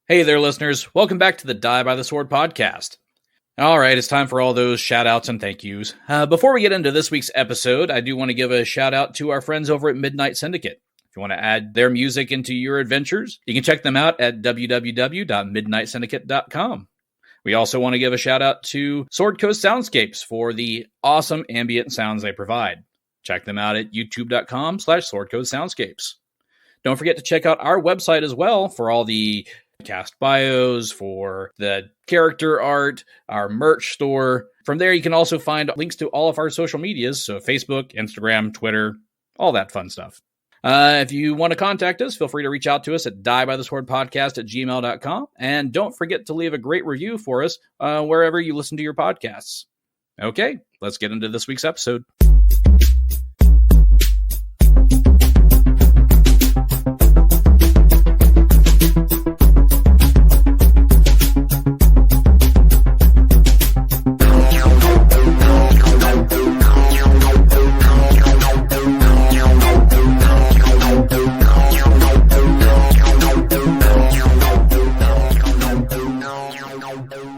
Hey there, listeners. Welcome back to the Die by the Sword podcast. All right, it's time for all those shout-outs and thank yous. Before we get into this week's episode, I do want to give a shout-out to our friends over at Midnight Syndicate. If you want to add their music into your adventures, you can check them out at www.midnightsyndicate.com. We also want to give a shout-out to Sword Coast Soundscapes for the awesome ambient sounds they provide. Check them out at youtube.com/swordcoastsoundscapes. Don't forget to check out our website as well for all the cast bios, for the character art, our merch store. From there, you can also find links to all of our social medias, so Facebook, Instagram, Twitter, all that fun stuff. If you want to contact us, feel free to reach out to us at diebytheswordpodcast@gmail.com, and don't forget to leave a great review for us wherever you listen to your podcasts. Okay, let's get into this week's episode.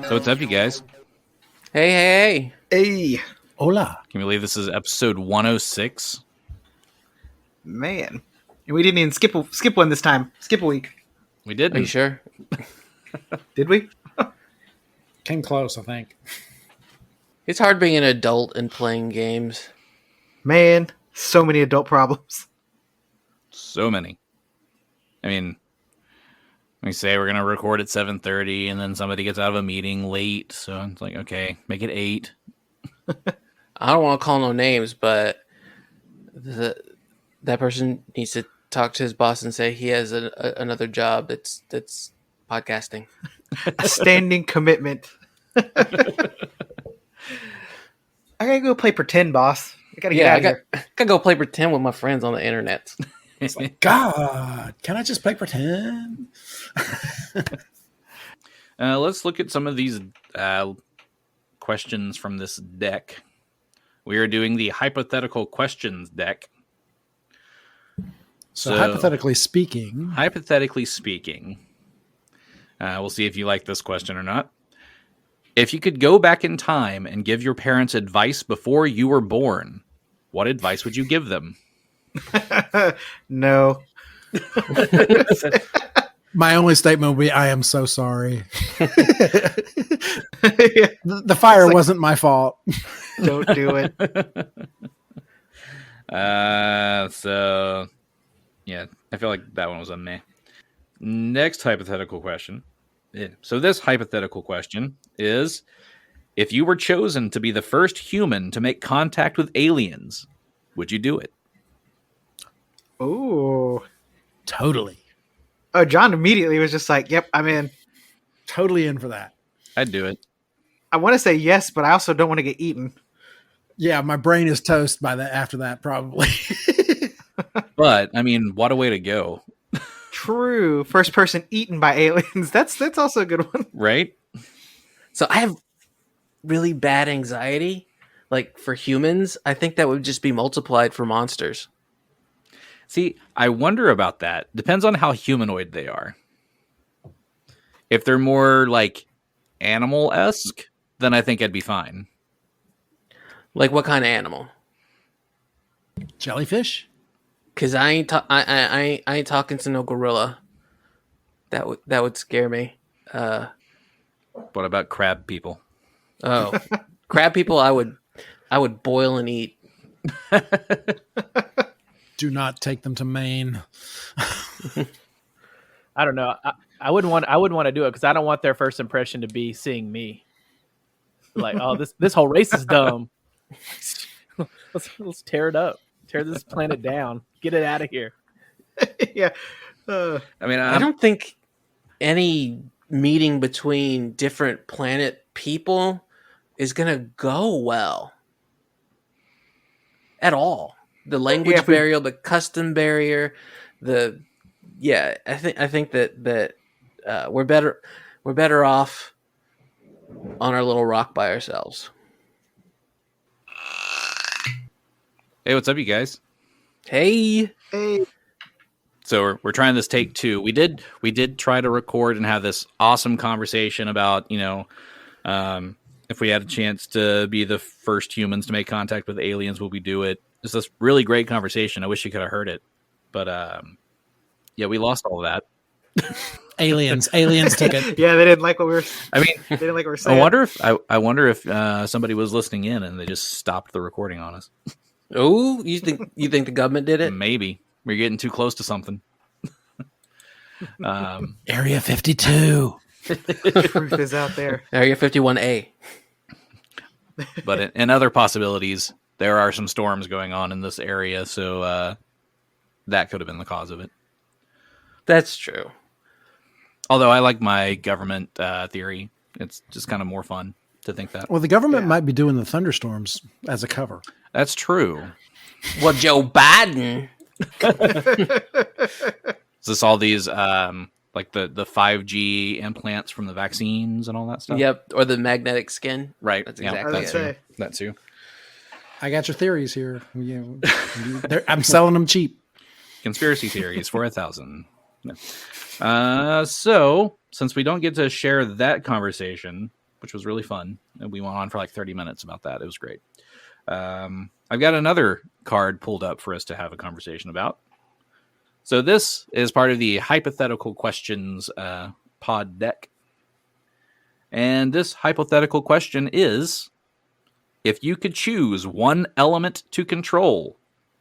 What's up, you guys? Hey. Hola. Can we believe this is episode 106? Man. And we didn't even skip one this time. Skip a week. We didn't. Are you sure? Did we? Came close, I think. It's hard being an adult and playing games. Man, so many adult problems. So many. I mean, we say we're going to record at 7:30 and then somebody gets out of a meeting late. So it's like, okay, make it 8. I don't want to call no names, but that person needs to talk to his boss and say he has another job that's podcasting. A standing commitment. I gotta go play pretend, boss. I gotta get out of here. I gotta go play pretend with my friends on the internet. It's like, God, can I just play pretend? Let's look at some of these questions from this deck. We are doing the hypothetical questions deck. So hypothetically speaking, we'll see if you like this question or not. If you could go back in time and give your parents advice before you were born, what advice would you give them? No. my only statement would be, I am so sorry. The fire wasn't my fault. Don't do it. So, yeah, I feel like that one was a meh. Next hypothetical question. So this hypothetical question is, if you were chosen to be the first human to make contact with aliens, would you do it? Ooh. Totally. Oh, John immediately was just like, yep, I'm in. Totally in for that. I'd do it. I want to say yes, but I also don't want to get eaten. Yeah, my brain is toast by that after that, probably. But, I mean, what a way to go. True. First person eaten by aliens. That's also a good one. Right? So I have really bad anxiety. Like for humans, I think that would just be multiplied for monsters. See, I wonder about that. Depends on how humanoid they are. If they're more like animal-esque, then I think I'd be fine. Like what kind of animal? Jellyfish? Because I ain't talking to no gorilla. That would scare me. What about crab people? Oh, crab people, I would boil and eat. Do not take them to Maine. I don't know. I wouldn't want to do it because I don't want their first impression to be seeing me. Like, oh, this whole race is dumb. Let's tear it up. Tear this planet down. Get it out of here. Yeah. I mean, I don't think any meeting between different planet people is gonna go well at all. The language barrier, the custom barrier, I think that we're better off on our little rock by ourselves. Hey, what's up, you guys? Hey. So we're trying this take 2. We did try to record and have this awesome conversation about, if we had a chance to be the first humans to make contact with aliens, would we do it? It's this really great conversation. I wish you could have heard it, but we lost all of that. Aliens took it. Yeah, they didn't like what we were. I mean, they didn't like what we were saying. I wonder if somebody was listening in and they just stopped the recording on us. Oh, you think the government did it? Maybe we're getting too close to something. Area 52. Truth is out there. Area 51A. But in other possibilities, there are some storms going on in this area, so that could have been the cause of it. That's true. Although I like my government theory. It's just kind of more fun to think that. Well, the government might be doing the thunderstorms as a cover. That's true. Well, Joe Biden. Is this all these like the 5G implants from the vaccines and all that stuff? Yep, or the magnetic skin. Right. That's Yeah, exactly that too. I got your theories here. I'm selling them cheap. Conspiracy theories for 1,000. No. So since we don't get to share that conversation, which was really fun, and we went on for like 30 minutes about that. It was great. I've got another card pulled up for us to have a conversation about. So this is part of the hypothetical questions pod deck. And this hypothetical question is, if you could choose one element to control,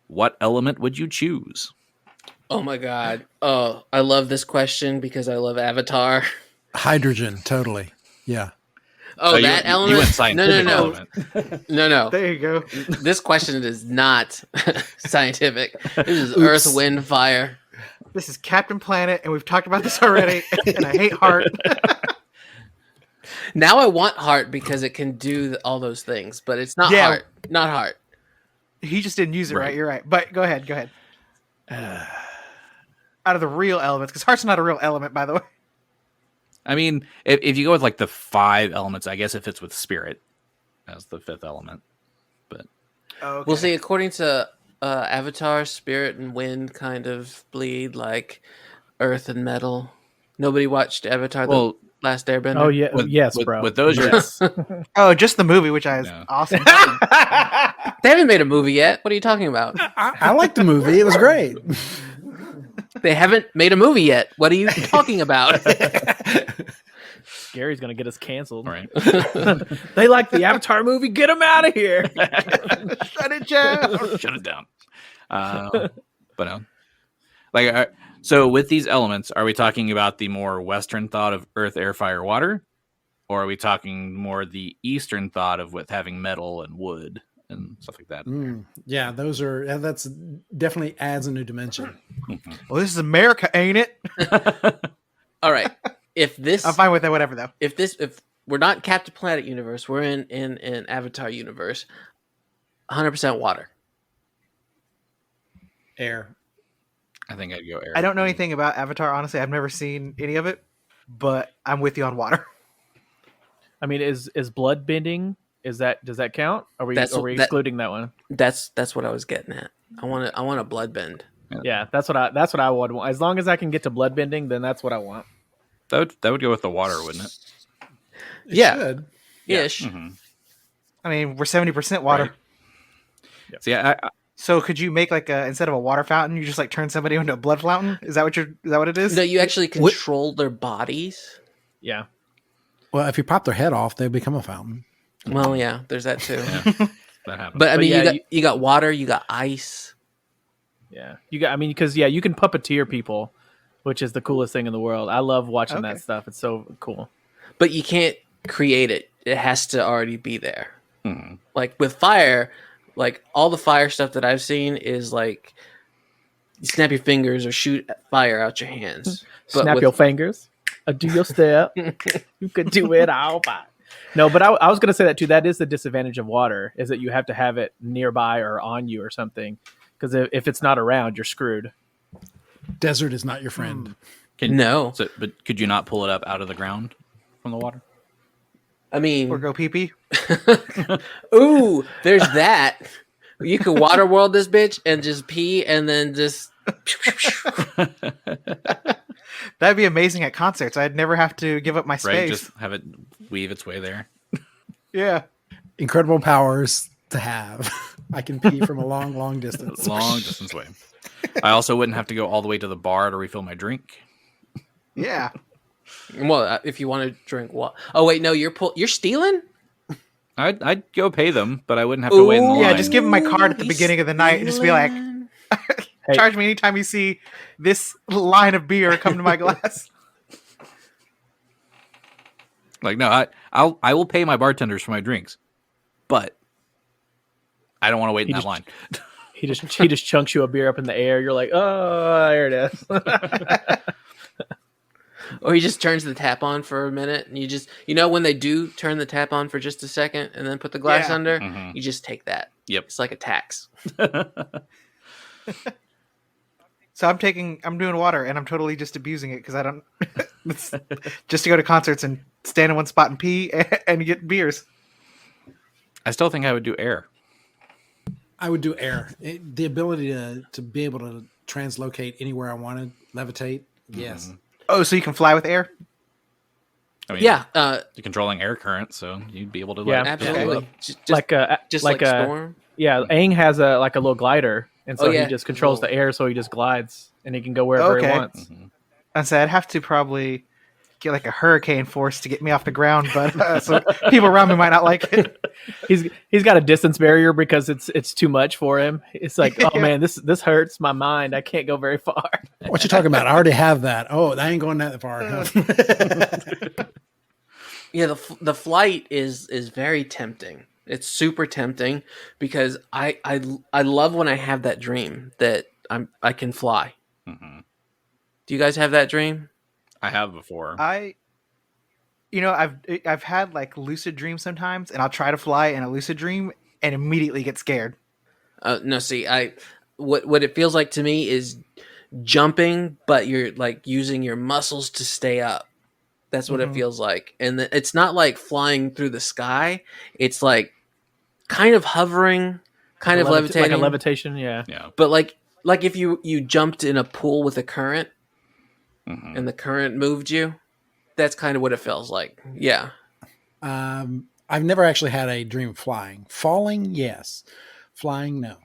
what element would you choose? Oh my god. Oh, I love this question because I love Avatar. Hydrogen, totally. Yeah. Oh, that element? You went scientific no. element. No. There you go. This question is not scientific. This is Earth, Wind, Fire. This is Captain Planet, and we've talked about this already, and I hate Heart. Now I want Heart because it can do all those things, but it's not Heart. Not Heart. He just didn't use it right. You're right. But go ahead. Out of the real elements, because Heart's not a real element, by the way. I mean, if you go with like the 5 elements, I guess it fits with spirit as the 5th element. But We'll see. According to Avatar, spirit and wind kind of bleed like earth and metal. Nobody watched Avatar: The Last Airbender. Oh yeah, yes, bro. With those, yes. Just the movie, which is awesome. They haven't made a movie yet. What are you talking about? I liked the movie. It was great. They haven't made a movie yet. What are you talking about? Gary's gonna get us canceled. right. They like the Avatar movie. Get them out of here. Shut it down. Shut it down. But no. So with these elements, are we talking about the more Western thought of earth, air, fire, water? Or are we talking more the Eastern thought of with having metal and wood and stuff like that? Yeah, that's definitely adds a new dimension. Well, this is America, ain't it? All right. I'm fine with it, whatever, though. If we're not Captain Planet universe, we're in Avatar universe, 100% water. Air. I think I'd go air. I don't know anything about Avatar, honestly. I've never seen any of it, but I'm with you on water. I mean, is blood bending? Does that count? Are we excluding that one? That's what I was getting at. I want a blood bend. Yeah, that's what I would want. As long as I can get to blood bending, then that's what I want. That would go with the water, wouldn't it? It should. Ish. Mm-hmm. I mean, we're 70% water. Right. Yep. See, So could you make instead of a water fountain, you just turn somebody into a blood fountain? Is that what it is? No, you actually control their bodies. Yeah. Well, if you pop their head off, they become a fountain. Well, yeah, there's that too. that happens. But I mean, you got water, you got ice. Yeah, because you can puppeteer people, which is the coolest thing in the world. I love watching that stuff. It's so cool. But you can't create it. It has to already be there. Mm-hmm. Like with fire, all the fire stuff that I've seen is you snap your fingers or shoot fire out your hands. But Snap your fingers. Do your step. You could do it all by. No, but I was going to say that too. That is the disadvantage of water, is that you have to have it nearby or on you or something. Because if it's not around, you're screwed. Desert is not your friend. No. But could you not pull it up out of the ground from the water? I mean... Or go pee-pee? Ooh, there's that. You could water world this bitch and just pee and then just That'd be amazing at concerts. I'd never have to give up my space. Right, just have it weave its way there. Yeah. Incredible powers to have. I can pee from a long, long distance. Long distance away. I also wouldn't have to go all the way to the bar to refill my drink. Yeah. Well, if you want to drink what? Oh wait, no, you're stealing. I'd go pay them, but I wouldn't have to wait in the line. Yeah, just give him my card at the beginning of the night and just be like, Hey. charge me anytime you see this line of beer come to my glass. Like, no, I will pay my bartenders for my drinks, but I don't want to wait in that line. He just chunks you a beer up in the air. You're like, oh, there it is. Or he just turns the tap on for a minute, and when they do turn the tap on for just a second and then put the glass under, you just take that. Yep. It's like a tax. So I'm doing water and I'm totally just abusing it because I don't, just to go to concerts and stand in one spot and pee and get beers. I still think I would do air. I would do air. The ability to be able to translocate anywhere I wanted, levitate. Yes. Oh, so you can fly with air? I mean, Yeah, you're controlling air current, so you'd be able to Yeah, absolutely. Just like a Storm. Yeah, Aang has a little glider, and so Oh, yeah. he just controls the air, so he just glides, and he can go wherever he Okay. wants. I said I'd have to probably get like a hurricane force to get me off the ground, but so people around me might not like it. He's got a distance barrier because it's too much for him. It's like, oh Yeah. man, this hurts my mind. I can't go very far. What you talking about? I already have that. Oh, I ain't going that far. Yeah, the flight is very tempting. It's super tempting because I love when I have that dream that I can fly. Mm-hmm. Do you guys have that dream? I have before. I've had like lucid dreams sometimes, and I'll try to fly in a lucid dream and immediately get scared. No, see, what it feels like to me is jumping, but you're like using your muscles to stay up. That's what it feels like, and it's not like flying through the sky. It's like kind of hovering, kind of levitating, like a levitation. Yeah. but like if you jumped in a pool with a current, and the current moved you. That's kind of what it feels like. Yeah. I've never actually had a dream of flying. Falling, yes. Flying, no.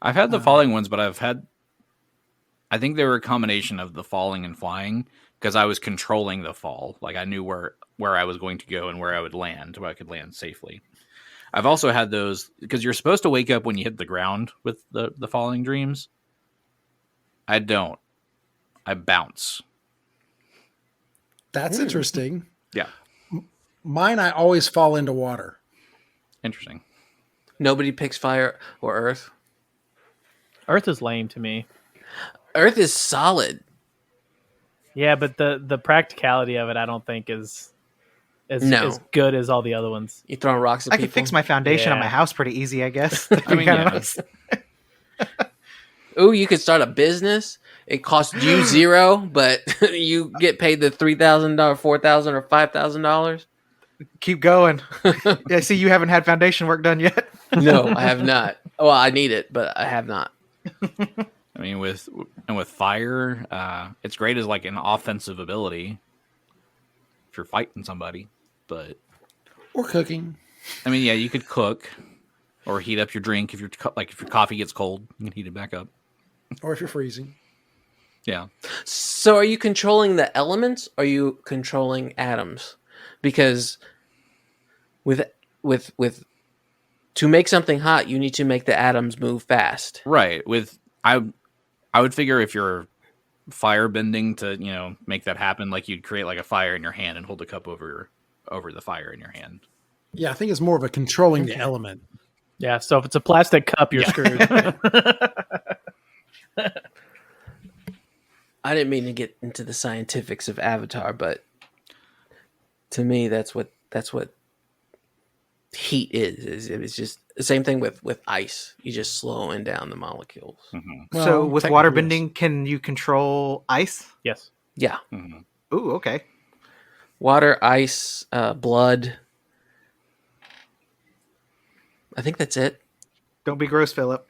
I've had the falling ones, but I think they were a combination of the falling and flying because I was controlling the fall. Like I knew where I was going to go and where I would land, where I could land safely. I've also had those because you're supposed to wake up when you hit the ground with the falling dreams. I don't. I bounce. That's interesting. Yeah. Mine, I always fall into water. Interesting. Nobody picks fire or earth. Earth is lame to me. Earth is solid. Yeah, but the practicality of it, I don't think is as good as all the other ones. You throwing rocks at I people. could fix my foundation on Yeah. my house pretty easy, I guess. I mean, Kinda yeah. nice. Ooh, you could start a business. It costs you $0, but you get paid the $3,000, $4,000, or $5,000. Keep going. Yeah, I see you haven't had foundation work done yet. No, I have not. Well, I need it, but I have not. I mean, with fire, it's great as like an offensive ability if you're fighting somebody. But Or cooking. I mean, yeah, you could cook or heat up your drink if your coffee gets cold, you can heat it back up. Or if you're freezing. Yeah. So are you controlling the elements or are you controlling atoms? Because with to make something hot, you need to make the atoms move fast. Right. I would figure if you're fire bending to, make that happen, like you'd create like a fire in your hand and hold the cup over the fire in your hand. Yeah, I think it's more of a controlling the element. Yeah, so if it's a plastic cup, you're screwed. I didn't mean to get into the scientifics of Avatar, but to me, that's what heat is. It's just the same thing with ice. You just slowing down the molecules. Mm-hmm. So Well, with technically, water yes. bending, can you control ice? Yes. Yeah, Mm-hmm. Ooh, okay. water, ice, blood. I think that's it. Don't be gross, Philip.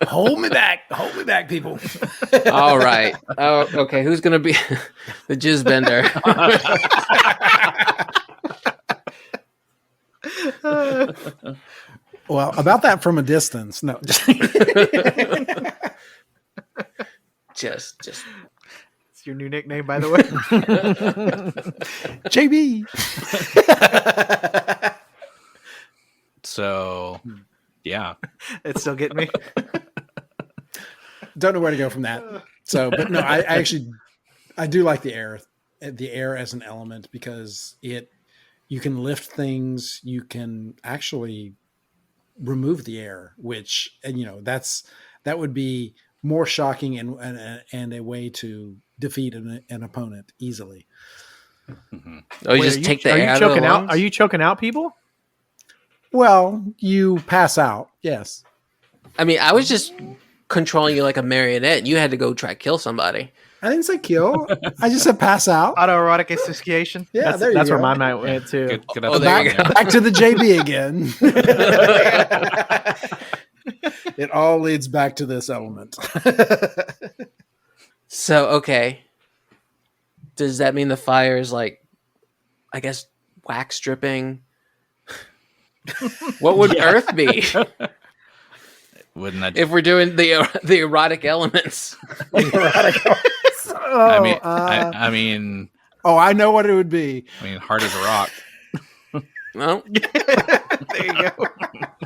Hold me back, people. All right. Oh, okay. Who's gonna be the jizz bender? Well, about that from a distance. No. just. It's your new nickname, by the way. JB. So, yeah. It's still getting me. Don't know where to go from that. So, but no, I actually do like the air as an element because you can lift things, you can actually remove the air, which, and that would be more shocking and a way to defeat an opponent easily. Mm-hmm. Oh, you just take the air out of the lungs? Are you choking out people? Well, you pass out. Yes. I mean, I was just controlling you like a marionette. You had to go try to kill somebody. I didn't say kill. I just said pass out. Autoerotic asphyxiation. Yeah, that's where my mind went too. Good Back to the JB again. It all leads back to this element. So, okay. Does that mean the fire is like, I guess, wax dripping? What would Earth be? Wouldn't that? If we're doing the erotic elements? I mean, oh, I know what it would be. hard as a rock. Well, There you go.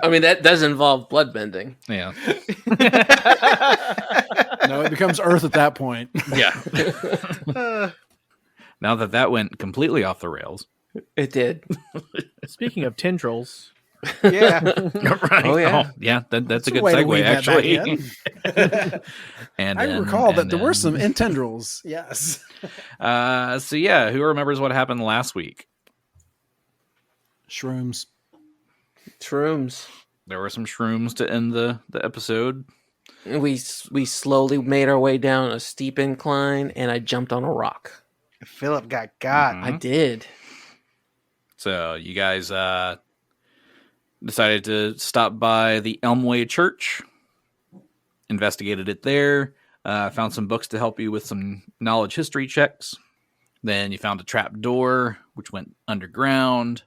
I mean, that does involve bloodbending. Yeah. No, it becomes Earth at that point. Yeah. Now that went completely off the rails. It did. Speaking of tendrils, Yeah. Right. Oh, yeah. Yeah. That's a good way to segue, weave that back actually. And I then- recall that and there were then- some tendrils. Yes. So yeah, who remembers what happened last week? Shrooms. Shrooms. There were some shrooms to end the episode. We slowly made our way down a steep incline, and I jumped on a rock. Phillip got. Mhm. I did. So you guys decided to stop by the Elm Way Church, investigated it there, found some books to help you with some knowledge history checks. Then you found a trap door, which went underground.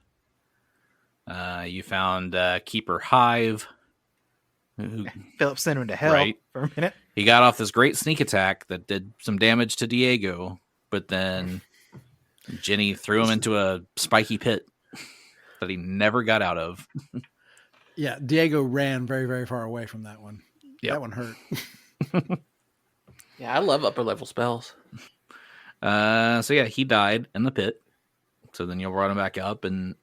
You found Keeper Hive. Who, Phillip sent him to hell Right. for a minute. he got off this great sneak attack that did some damage to Diego, but then Genny threw him into a spiky pit that he never got out of. Yeah, Diego ran very, very far away from that one. Yep. That one hurt. Yeah, I love upper level spells. So yeah, he died in the pit. So then you brought him back up and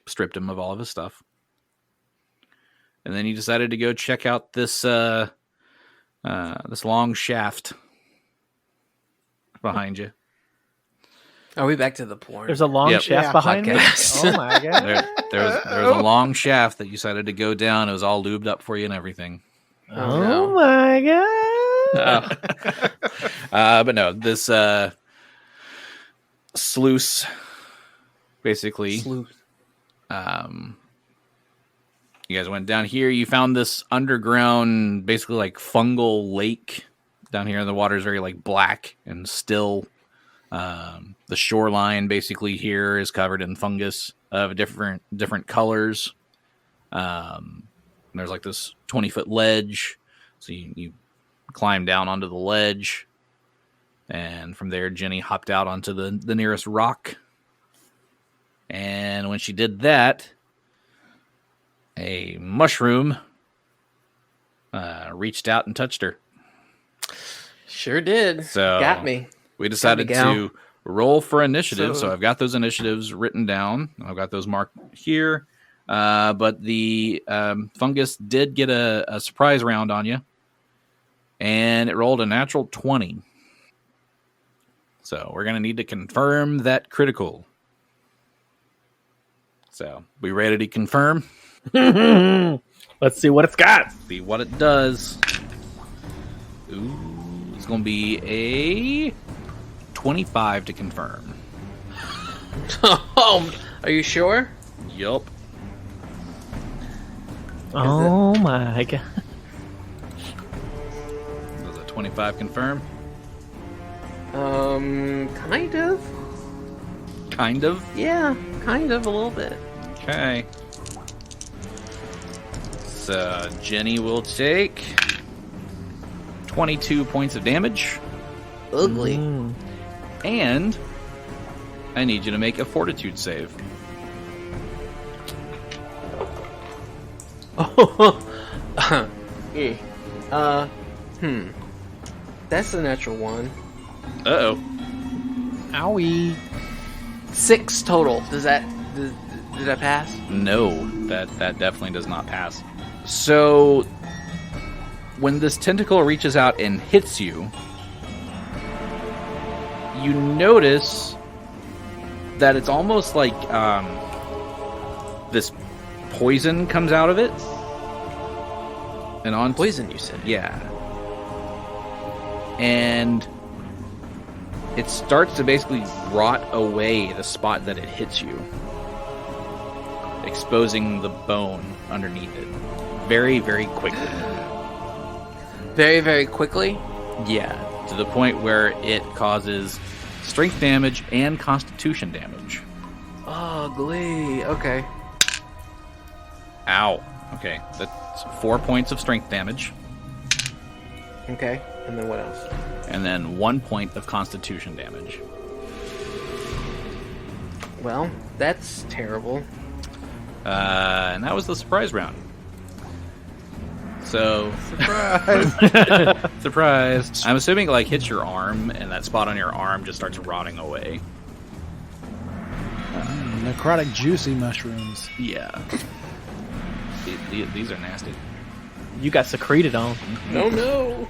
stripped him of all of his stuff. And then you decided to go check out this this long shaft behind you. Are we back to the porn? there's a long Yep. shaft Yeah, behind me. podcast. Oh my god! There was a long shaft that you decided to go down. It was all lubed up for you and everything. Oh, no. my god! But no, this sluice, basically. Sleuth. You guys went down here. You found this underground, basically like fungal lake down here. The water is very like black and still. The shoreline basically here is covered in fungus of different colors. There's like this 20-foot ledge, so you climb down onto the ledge, and from there Genny hopped out onto the nearest rock. And when she did that, a mushroom reached out and touched her. Sure did. So Got me. we decided Gal. to roll for initiative. So- So I've got those initiatives written down. I've got those marked here. But the fungus did get a surprise round on you, and it rolled a natural 20. So we're going to need to confirm that critical. So we ready to confirm? Let's see what it's got. See what it does. Ooh, it's going to be a 25 to confirm. Oh, are you sure? Yup. Oh my god. Does a 25 confirm? Kind of. Kind of. Yeah, kind of a little bit. Okay. So Genny will take 22 points of damage, Ugly. and I need you to make a fortitude save. That's a natural one. Uh-oh. Owie. 6 total. Did that pass? No, that definitely does not pass. So, when this tentacle reaches out and hits you, you notice that it's almost like this poison comes out of it. And on Poison, you said? Yeah. And it starts to basically rot away the spot that it hits you, exposing the bone underneath it very, very quickly. Very, very quickly? Yeah, to the point where it causes strength damage and constitution damage. Ugly. Okay. Ow. Okay, that's 4 points of strength damage, Okay. And then what else? and then 1 point of constitution damage. Well, that's terrible. And that was the surprise round. So, Surprise! surprise. I'm assuming it, like, hits your arm, and that spot on your arm just starts rotting away. Necrotic juicy mushrooms. Yeah. These are nasty. You got secreted on. Oh no!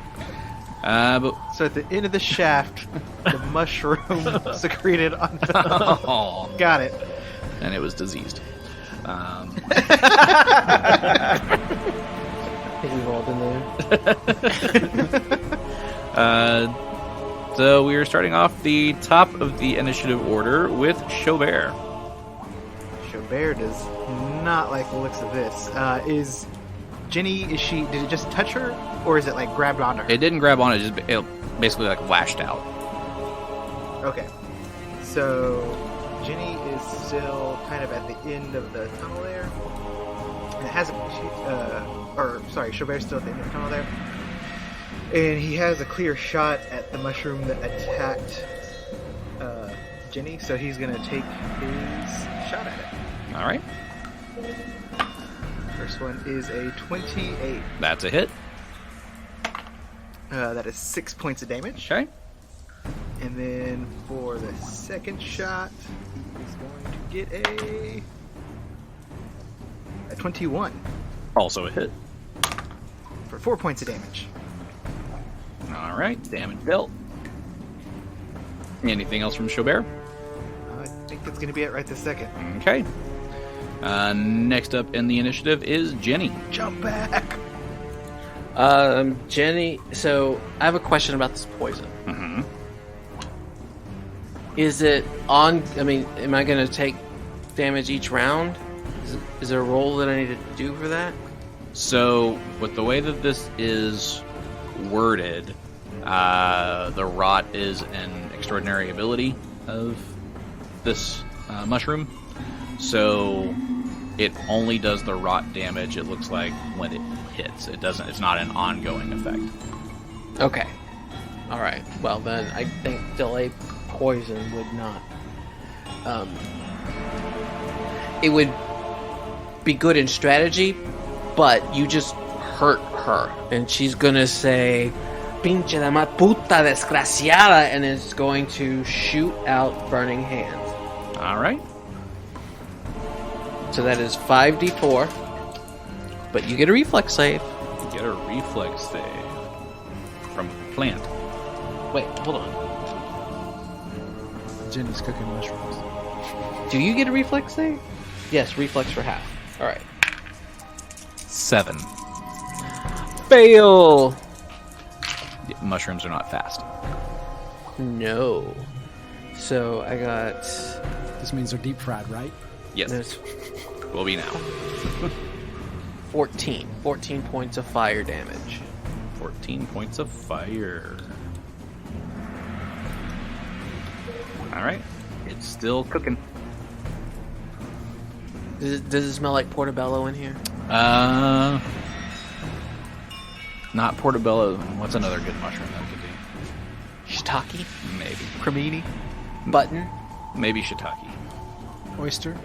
But So at the end of the shaft, the mushroom secreted on the... oh, Got it. and it was diseased. I think we've all been there. So we are starting off the top of the initiative order with Xo'bere. Xo'bere does not like the looks of this. Is Genny, did it just touch her? Or is it like grabbed onto her? It didn't grab on it, it basically like lashed out. Okay. So Genny is still kind of at the end of the tunnel there. And it has Xo'bere's still at the end of the tunnel there. And he has a clear shot at the mushroom that attacked Genny, so he's gonna take his shot at it. All right, First one is a 28. that's a hit. That is 6 points of damage. Okay. And then for the second shot, he's going to get a 21 Also a hit. for 4 points of damage. All right, damage dealt. Anything else from Xo'bere? I think that's going to be it right this second. Okay. Next up in the initiative is Genny. Jump back! Genny, so I have a question about this poison. Mm-hmm. Is it on? I mean, am I going to take damage each round? Is there a roll that I need to do for that? So, with the way that this is worded, the rot is an extraordinary ability of this mushroom. So, it only does the rot damage, it looks like, when it hits. It's not an ongoing effect. Okay. All right. Well, then I think delay poison would not. It would be good in strategy, but you just hurt her, and she's gonna say, "Pinche la más puta desgraciada," and is going to shoot out burning hands. All right. So that is 5d4, but you get a reflex save. Get a reflex save from plant. Wait, hold on. Jenny's cooking mushrooms. Do you get a reflex save? Yes, reflex for half. All right. 7. Fail. Yeah, mushrooms are not fast. No. So I got. This means they're deep fried, right? Yes, There's will be now. 14. 14 points of fire damage. 14 points of fire. All right. It's still cooking. Does it smell like portobello in here? Not portobello. What's another good mushroom that could be? Shiitake? Maybe. Cremini? Button? Maybe shiitake. Oyster.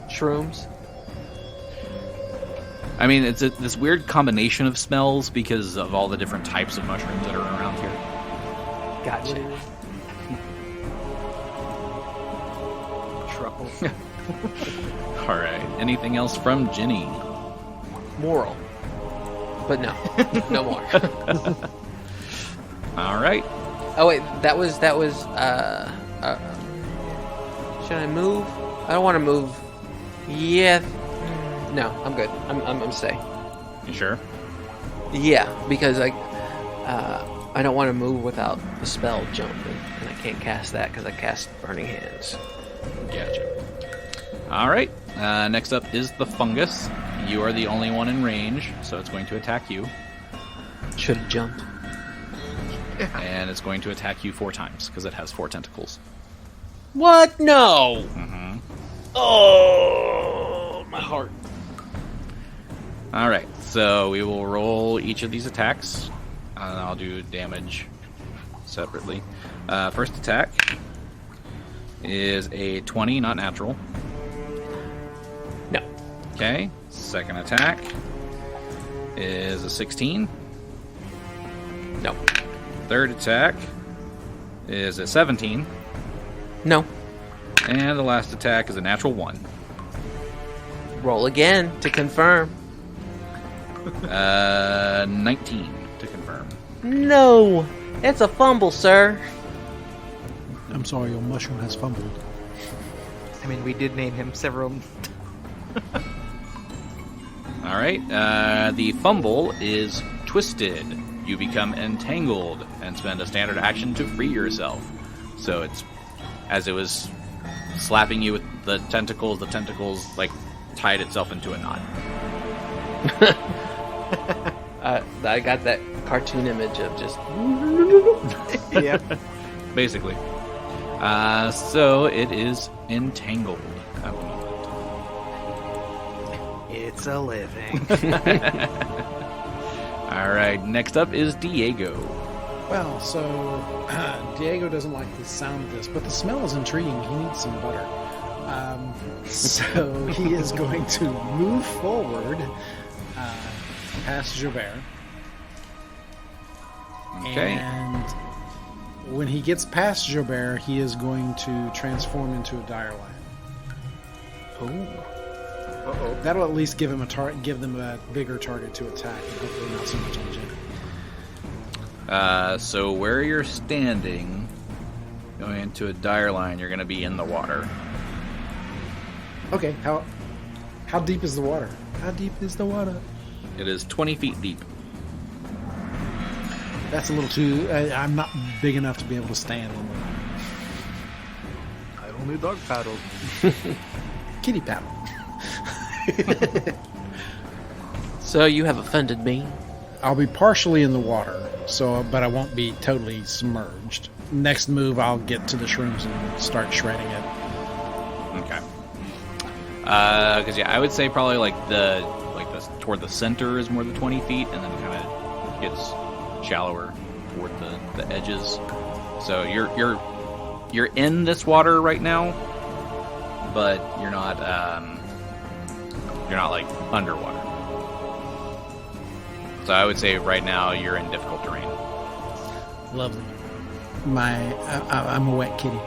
Shrooms? I mean, it's this weird combination of smells because of all the different types of mushrooms that are around here. Gotcha. Truffle. All right. Anything else from Genny? Moral. But no. No more. All right. Oh wait, that was should I move? I don't want to move. Yeah. No, I'm good. I'm staying. You sure? Yeah, because I don't want to move without the spell jumping, and I can't cast that because I cast Burning Hands. Gotcha. All right. Next up is the fungus. You are the only one in range, so it's going to attack you. Should have jumped. And it's going to attack you 4 times because it has 4 tentacles. What? No. Mm-hmm. Oh, my heart. All right. So we will roll each of these attacks, and I'll do damage separately. First attack is a 20, not natural. No. Okay. Second attack is a 16. No. Third attack is a 17. No. And the last attack is a natural 1. Roll again to confirm. 19 to confirm. No. It's a fumble, sir. I'm sorry, your mushroom has fumbled. I mean, we did name him several. All right. The fumble is twisted. You become entangled and spend a standard action to free yourself. So it's as it was slapping you with the tentacles like tied itself into a knot. I got that cartoon image of just. Yeah. Basically. So it is entangled at the moment. It's a living. All right. Next up is Diego. Well, so Diego doesn't like the sound of this, but the smell is intriguing. He needs some butter. So he is going to move forward past Xo'bere. Okay. And when he gets past Xo'bere, he is going to transform into a dire lion. Uh-oh. That'll at least give him give them a bigger target to attack, and hopefully not so much on Genny. So where you're standing, going into a dire line, you're going to be in the water. Okay, how deep is the water? How deep is the water? It is 20 feet deep. That's a little too... I'm not big enough to be able to stand in the... I only dog paddled. Kitty paddle. So you have offended me. I'll be partially in the water, but I won't be totally submerged. Next move, I'll get to the shrooms and start shredding it. Okay. Because I would say probably toward the center is more than 20 feet, and then it kind of gets shallower toward the edges. So you're in this water right now, but you're not like underwater. So I would say right now you're in difficult terrain. Lovely. I'm a wet kitty.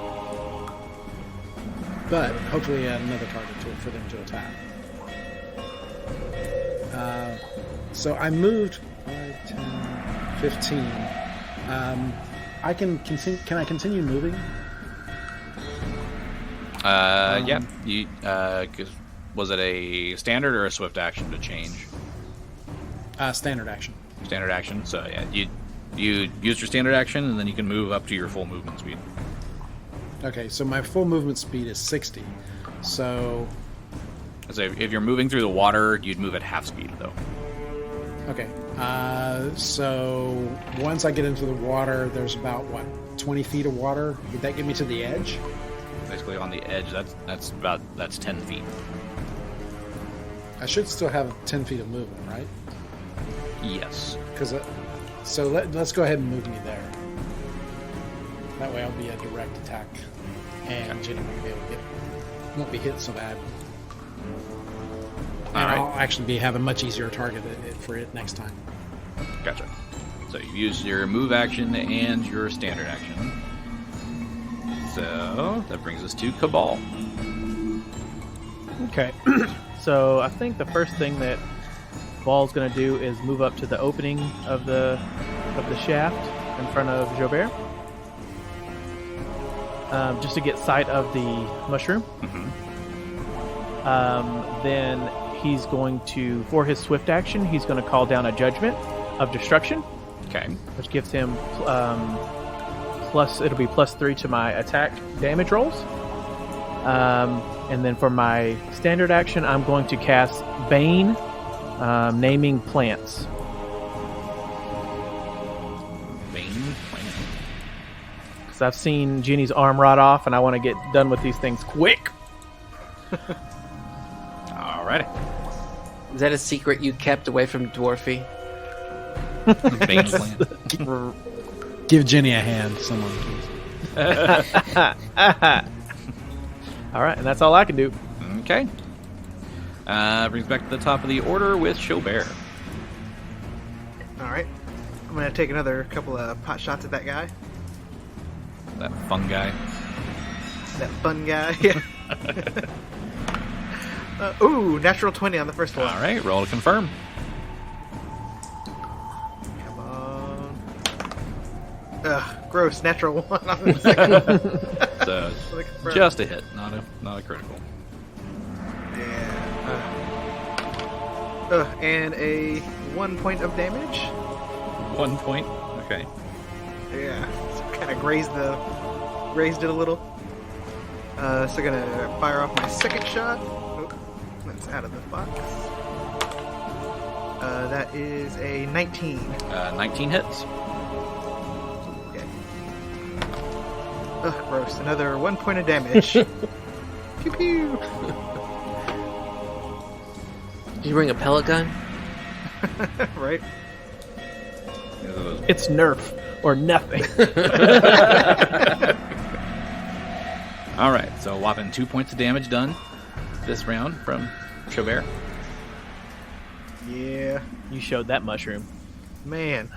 But hopefully another target for them to attack. So I moved 5, 10, 15. I can continue. Can I continue moving? Yeah. You was it a standard or a swift action to change? Standard action. Standard action. So yeah, you use your standard action, and then you can move up to your full movement speed. Okay, so my full movement speed is 60. So So if you're moving through the water, you'd move at half speed, though. Okay. So once I get into the water, there's about, 20 feet of water? Would that get me to the edge? Basically on the edge, that's 10 feet. I should still have 10 feet of movement, right? Yes. So let's go ahead and move me there. That way I'll be a direct attack. And Genny won't be hit so bad. And I'll actually have a much easier target for it next time. Gotcha. So you use your move action and your standard action. So that brings us to Kabal. Okay. So I think the first thing that Ball's going to do is move up to the opening of the shaft in front of Xo'bere. Just to get sight of the mushroom. Mm-hmm. Then he's going to, for his swift action, he's going to call down a judgment of destruction. Okay. Which gives him it'll be +3 to my attack damage rolls. And then for my standard action, I'm going to cast Bane, naming plants. Bane? Because I've seen Genny's arm rot off, and I want to get done with these things quick. Alrighty. Is that a secret you kept away from Dwarfy? Bane plant. Give Genny a hand, someone, please. All right, and that's all I can do. Okay. Brings back to the top of the order with Xo'bere. All right. I'm going to take another couple of pot shots at that guy. That fun guy. That fun guy. Yeah. Ooh, natural 20 on the first one. All right, roll to confirm. Come on. Ugh, gross. Natural 1 on the second one. So just a hit, not a critical. Yeah. And a 1 point of damage. 1 point. Okay. Yeah. So kind of grazed it a little. So gonna fire off my second shot. Oh, that's out of the box. That is a 19. 19 hits. Okay. Ugh, gross. Another 1 point of damage. Pew pew. Did you bring a pellet gun? Right. It's Nerf or nothing. All right, so a whopping 2 points of damage done this round from Xo'bere. Yeah. You showed that mushroom. Man.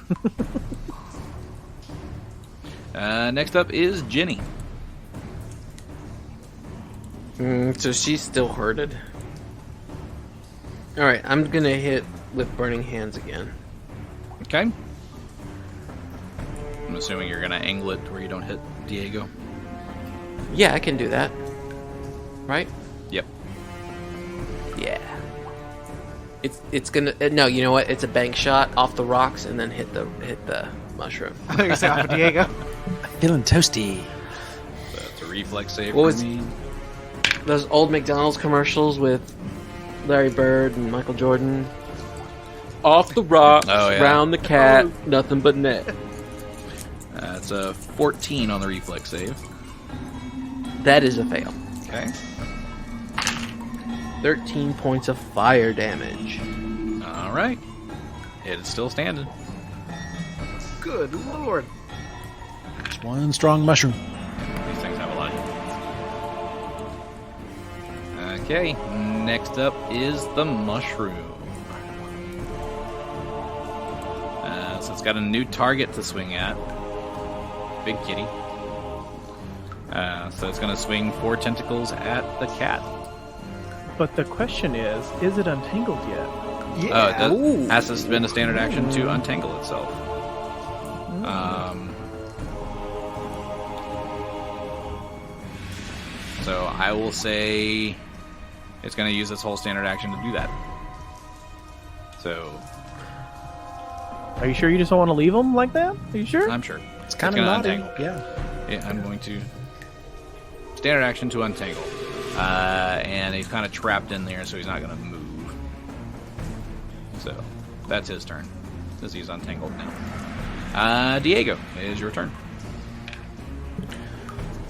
Next up is Genny. So she's still hurted. All right, I'm gonna hit with Burning Hands again. Okay. I'm assuming you're gonna angle it to where you don't hit Diego. Yeah, I can do that. Right? Yep. Yeah. It's gonna no. You know what? It's a bank shot off the rocks and then hit the mushroom. I think it's off of Diego. Feeling toasty. So it's a reflex save What for was- me. Those old McDonald's commercials with Larry Bird and Michael Jordan. Off the rocks, Oh, yeah. round the cat, nothing but net. It's a 14 on the reflex save. That is a fail. Okay. 13 points of fire damage. All right. It is still standing. Good lord. It's one strong mushroom. These things have a lot of hit points. Okay, next up is the mushroom. So it's got a new target to swing at. Big kitty. So it's going to swing 4 tentacles at the cat. But the question is it untangled yet? Yeah. It has to spend a standard action to untangle itself. So I will say it's going to use its whole standard action to do that. So Are you sure you just don't want to leave them like that? Are you sure? I'm sure. It's kind of gonna naughty. untangle. Yeah. Yeah, I'm going to standard action to untangle. And he's kind of trapped in there, so he's not going to move. So that's his turn, because he's untangled now. Diego, it is your turn.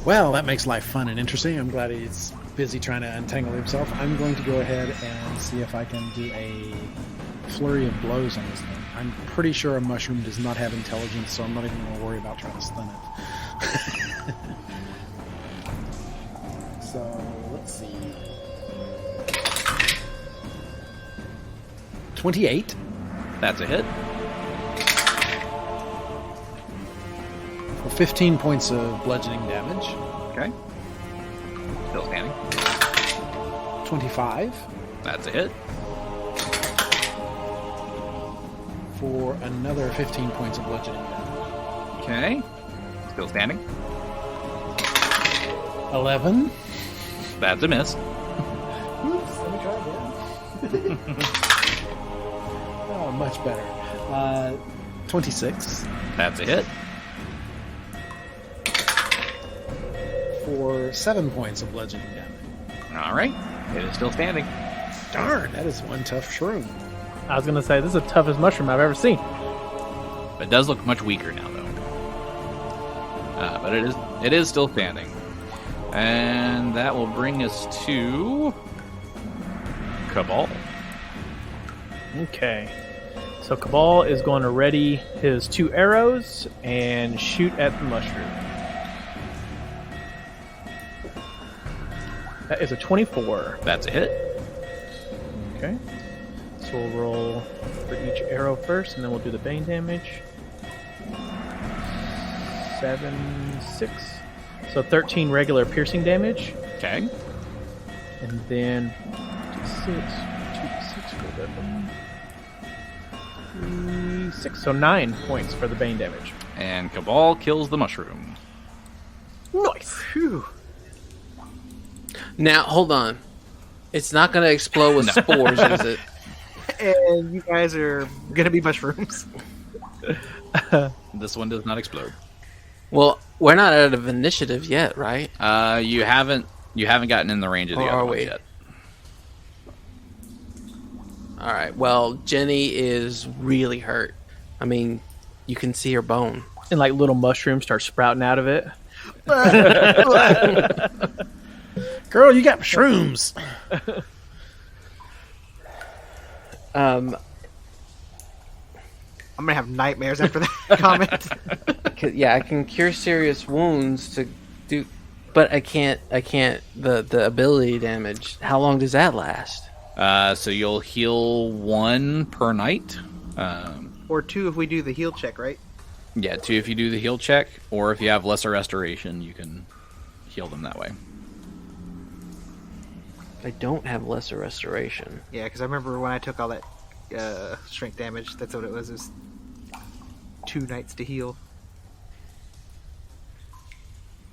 Well, that makes life fun and interesting. I'm glad he's busy trying to untangle himself. I'm going to go ahead and see if I can do a flurry of blows on this thing. I'm pretty sure a mushroom does not have intelligence, so I'm not even going to worry about trying to stun it. So, let's see. 28. That's a hit. For 15 points of bludgeoning damage. Okay. Still standing. 25. That's a hit. For another 15 points of bludgeoning damage. Okay. Still standing. 11. That's a miss. Oops, let me try again. Oh, much better. 26. That's a hit. For 7 points of bludgeoning damage. All right. It is still standing. Darn, that is one tough shroom. I was gonna say this is the toughest mushroom I've ever seen. But it does look much weaker now, though. But it is still standing. And that will bring us to Kabal. Okay. So Kabal is going to ready his 2 arrows and shoot at the mushroom. That is a 24. That's a hit. Okay. So we'll roll for each arrow first, and then we'll do the bane damage. 7, 6. So 13 regular piercing damage. Okay. And then 2d6 for the bane. 3, 6. So 9 points for the bane damage. And Kabal kills the mushroom. Nice. Phew. Now, hold on. It's not going to explode with spores, is it? And you guys are gonna be mushrooms. This one does not explode. Well, we're not out of initiative yet, right? You haven't gotten in the range of the Or other are ones we? yet. All right. Well, Genny is really hurt. I mean, you can see her bone. And like little mushrooms start sprouting out of it. Girl, you got shrooms. I'm gonna have nightmares after that comment. Yeah, I can cure serious wounds to do, but I can't. The ability damage. How long does that last? So you'll heal 1 per night. Or 2 if we do the heal check, right? Yeah, 2 if you do the heal check, or if you have lesser restoration, you can heal them that way. I don't have lesser restoration. Yeah, because I remember when I took all that strength damage, that's what it was. It was 2 nights to heal.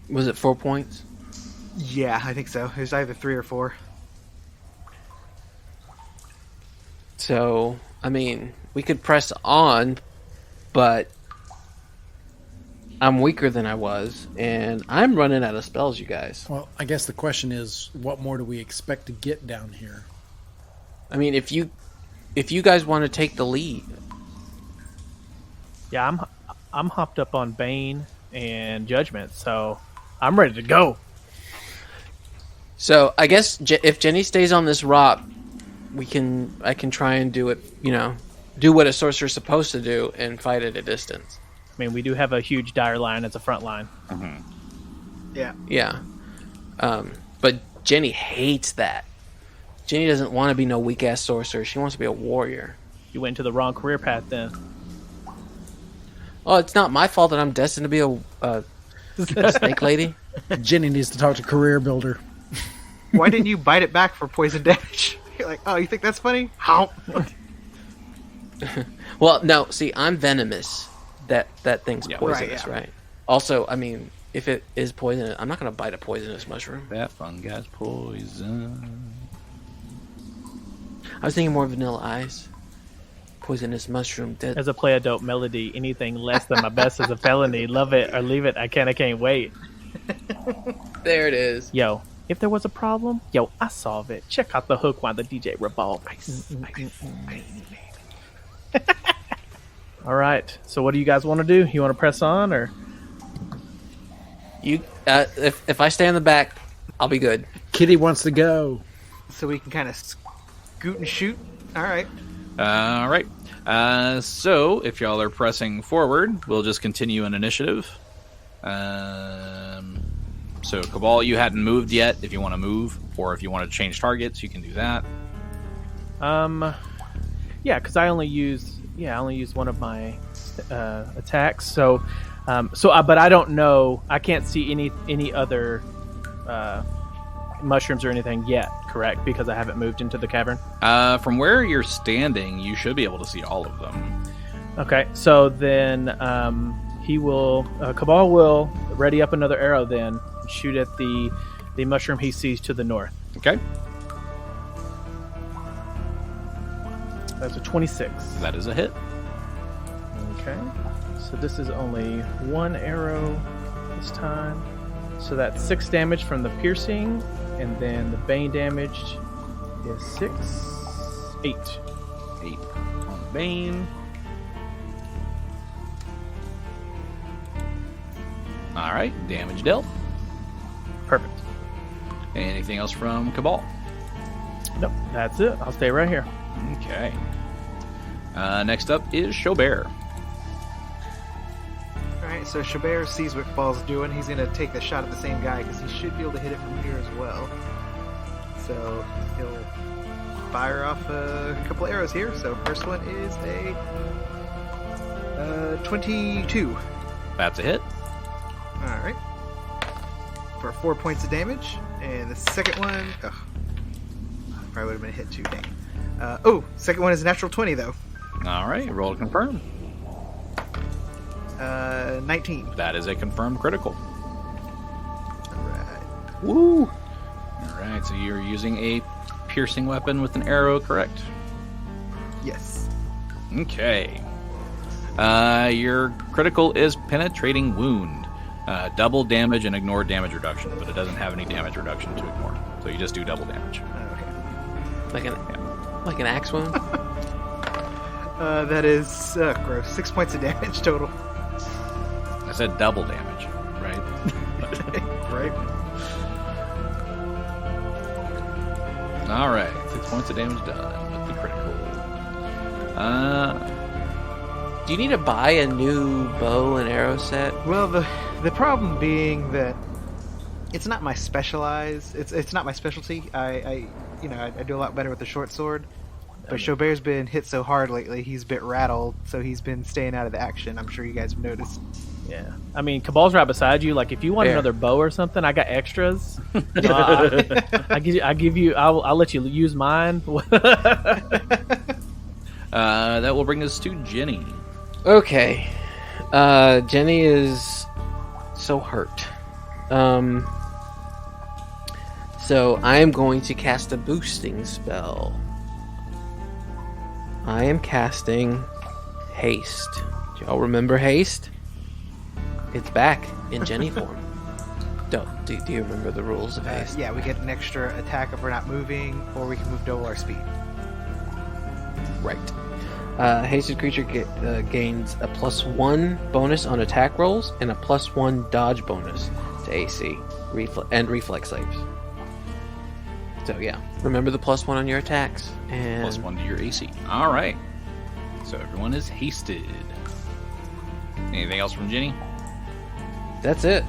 Was it 4 points? Yeah, I think so. It was either 3 or 4. So, I mean, we could press on, but I'm weaker than I was, and I'm running out of spells, you guys. Well, I guess the question is, what more do we expect to get down here? I mean, if you guys want to take the lead. Yeah, I'm hopped up on Bane and Judgment, so I'm ready to go. So, I guess if Genny stays on this rock, I can try and do it, do what a sorcerer's supposed to do and fight at a distance. I mean, we do have a huge dire line as a front line. Yeah. Yeah. But Genny hates that. Genny doesn't want to be no weak-ass sorcerer. She wants to be a warrior. You went into the wrong career path then. Oh, it's not my fault that I'm destined to be a snake lady. Genny needs to talk to Career Builder. Why didn't you bite it back for poison damage? You're like, oh, you think that's funny? How? Well, no. See, I'm venomous. That thing's poisonous, Right? Also, I mean, if it is poisonous, I'm not going to bite a poisonous mushroom. That fungus poison. I was thinking more vanilla ice. Poisonous mushroom. As a play a dope melody, anything less than my best is a felony. Love it or leave it. I can't wait. There it is. Yo, If there was a problem, yo, I solve it. Check out the hook while the DJ revolve. All right. So what do you guys want to do? You want to press on or? You, if I stay in the back, I'll be good. Kitty wants to go. So we can kind of scoot and shoot. All right. All right. So if y'all are pressing forward, we'll just continue an initiative. So Kabal, you hadn't moved yet. If you want to move, or if you want to change targets, you can do that. Yeah, because I only used one of my attacks. So, but I don't know. I can't see any other mushrooms or anything yet. Correct, because I haven't moved into the cavern. From where you're standing, you should be able to see all of them. Okay, so then Kabal will ready up another arrow then and shoot at the mushroom he sees to the north. Okay. That's a 26. That is a hit. Okay. So this is only one arrow this time. So that's 6 damage from the piercing, and then the bane damage is 6. 8. 8 on the bane. All right, damage dealt. Perfect. Anything else from Kabal? Nope, that's it. I'll stay right here. Okay. Next up is Xo'bere. Alright, so Xo'bere sees what Kabal's doing. He's going to take the shot at the same guy because he should be able to hit it from here as well. So he'll fire off a couple arrows here. So first one is a 22. That's a hit. Alright. For 4 points of damage. And the second one... Oh, probably would have been a hit too, dang. Second one is a natural 20 though. All right, roll to confirm. 19. That is a confirmed critical. Alright. Woo! All right, so you're using a piercing weapon with an arrow, correct? Yes. Okay. Your critical is penetrating wound. Double damage and ignore damage reduction, but it doesn't have any damage reduction to ignore. So you just do double damage. Okay. Like an axe wound? That is gross. 6 points of damage total. I said double damage, right? Right. All right, 6 points of damage done with the critical. Do you need to buy a new bow and arrow set? Well, the problem being that it's not my it's not my specialty. I do a lot better with the short sword. But Xo'bere's been hit so hard lately, he's a bit rattled, so he's been staying out of the action. I'm sure you guys have noticed. Yeah. I mean, Kabal's right beside you. Like, if you want another bow or something, I got extras. I'll let you use mine. That will bring us to Genny. Okay. Genny is so hurt. So I am going to cast a boosting spell. I am casting Haste. Do y'all remember Haste? It's back in Genny form. Do you remember the rules of Haste? Yeah, we get an extra attack if we're not moving, or we can move double our speed. Right. Hasted creature gains a +1 bonus on attack rolls and a +1 dodge bonus to AC and reflex saves. So yeah, remember the +1 on your attacks and +1 to your AC. All right. So everyone is hasted. Anything else from Genny? That's it.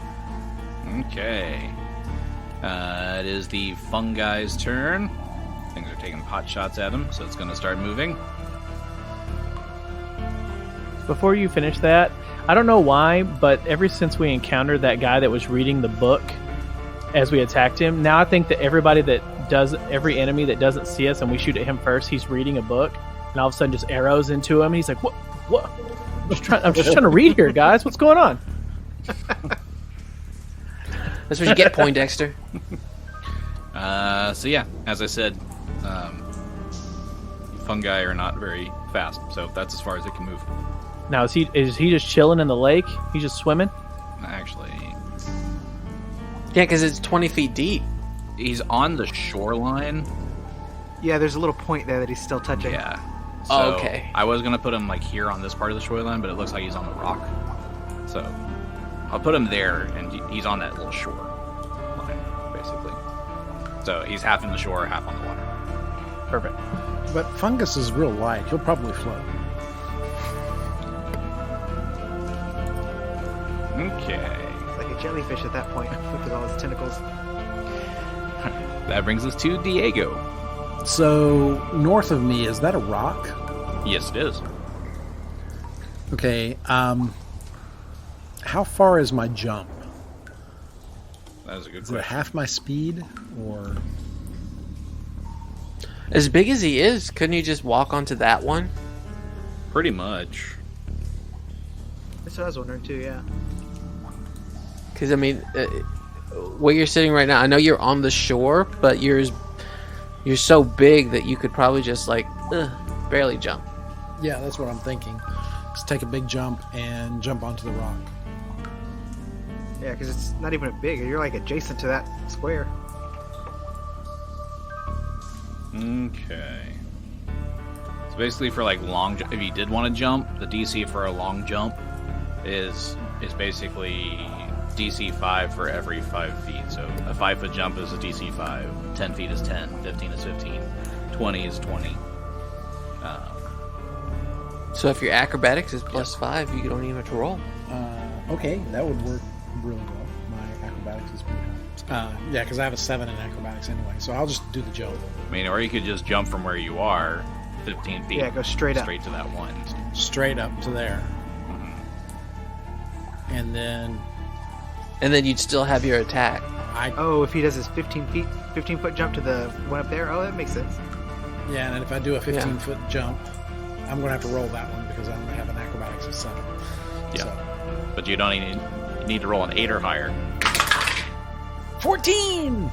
Okay. It is the fungi's turn. Things are taking pot shots at him, so it's going to start moving. Before you finish that, I don't know why, but ever since we encountered that guy that was reading the book as we attacked him, now I think that every enemy that doesn't see us and we shoot at him first, he's reading a book, and all of a sudden just arrows into him. He's like, what? I'm just trying to read here, guys. What's going on? That's what you get, Poindexter. So yeah, as I said, fungi are not very fast, so that's as far as it can move. Now, is he just chilling in the lake? He's just swimming? Actually, Yeah, because it's 20 feet deep. He's on the shoreline. Yeah, there's a little point there that he's still touching. Yeah. So Oh, okay. I was gonna put him like here on this part of the shoreline, but it looks like he's on the rock. So I'll put him there, and he's on that little shore line, basically. So he's half in the shore, half on the water. Perfect. But Fungus is real light. He'll probably float. Okay. It's like a jellyfish at that point with all his tentacles. That brings us to Diego. So north of me, is that a rock? Yes, it is. Okay. How far is my jump? That is a good Is it question. half my speed, or As big as he is, couldn't you just walk onto that one? Pretty much. That's what I was wondering too, yeah. Because, I mean, where you're sitting right now, I know you're on the shore, but you're so big that you could probably just, like, barely jump. yeah, that's what I'm thinking. Just take a big jump and jump onto the rock. Yeah, because it's not even big. You're like adjacent to that square. Okay. So basically, for like long, if you did want to jump, the DC for a long jump is basically DC 5 for every 5 feet. So a 5-foot jump is a DC 5, 10 feet is 10, 15 is 15, 20 is 20. So if your acrobatics is +5, you don't even have to roll. Okay, that would work really well. My acrobatics is pretty high. Yeah, because I have a 7 in acrobatics anyway, so I'll just do the jump. I mean, or you could just jump from where you are 15 feet. Yeah, go straight up. Straight to that one. Straight up to there. And then And then you'd still have your attack. Oh, if he does his 15-foot jump to the one up there, oh, that makes sense. Yeah, and if I do a 15-foot jump, I'm going to have to roll that one because I only have an acrobatics of 7. Yeah. So. But you don't need to roll an 8 or higher. 14!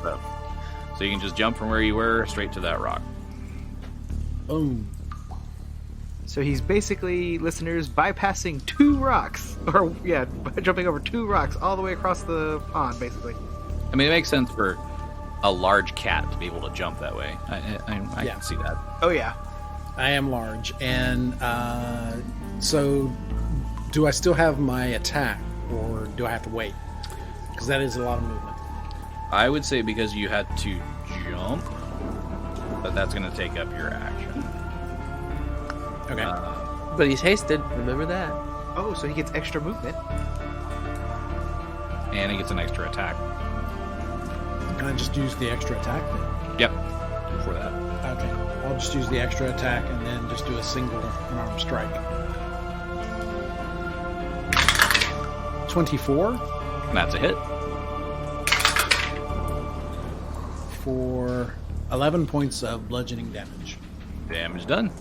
So you can just jump from where you were straight to that rock. Boom. So he's basically, listeners, bypassing 2 rocks. Or, yeah, jumping over 2 rocks all the way across the pond, basically. I mean, it makes sense for a large cat to be able to jump that way. I can see that. Oh, yeah. I am large. And so do I still have my attack or do I have to wait? Because that is a lot of movement. I would say because you had to jump, but that's going to take up your action. Okay. But he's hasted, remember that. Oh, so he gets extra movement. And he gets an extra attack. Can I just use the extra attack then? Yep. For that. Okay. I'll just use the extra attack and then just do a single unarmed strike. 24 And that's a hit. for 11 points of bludgeoning damage. Damage done.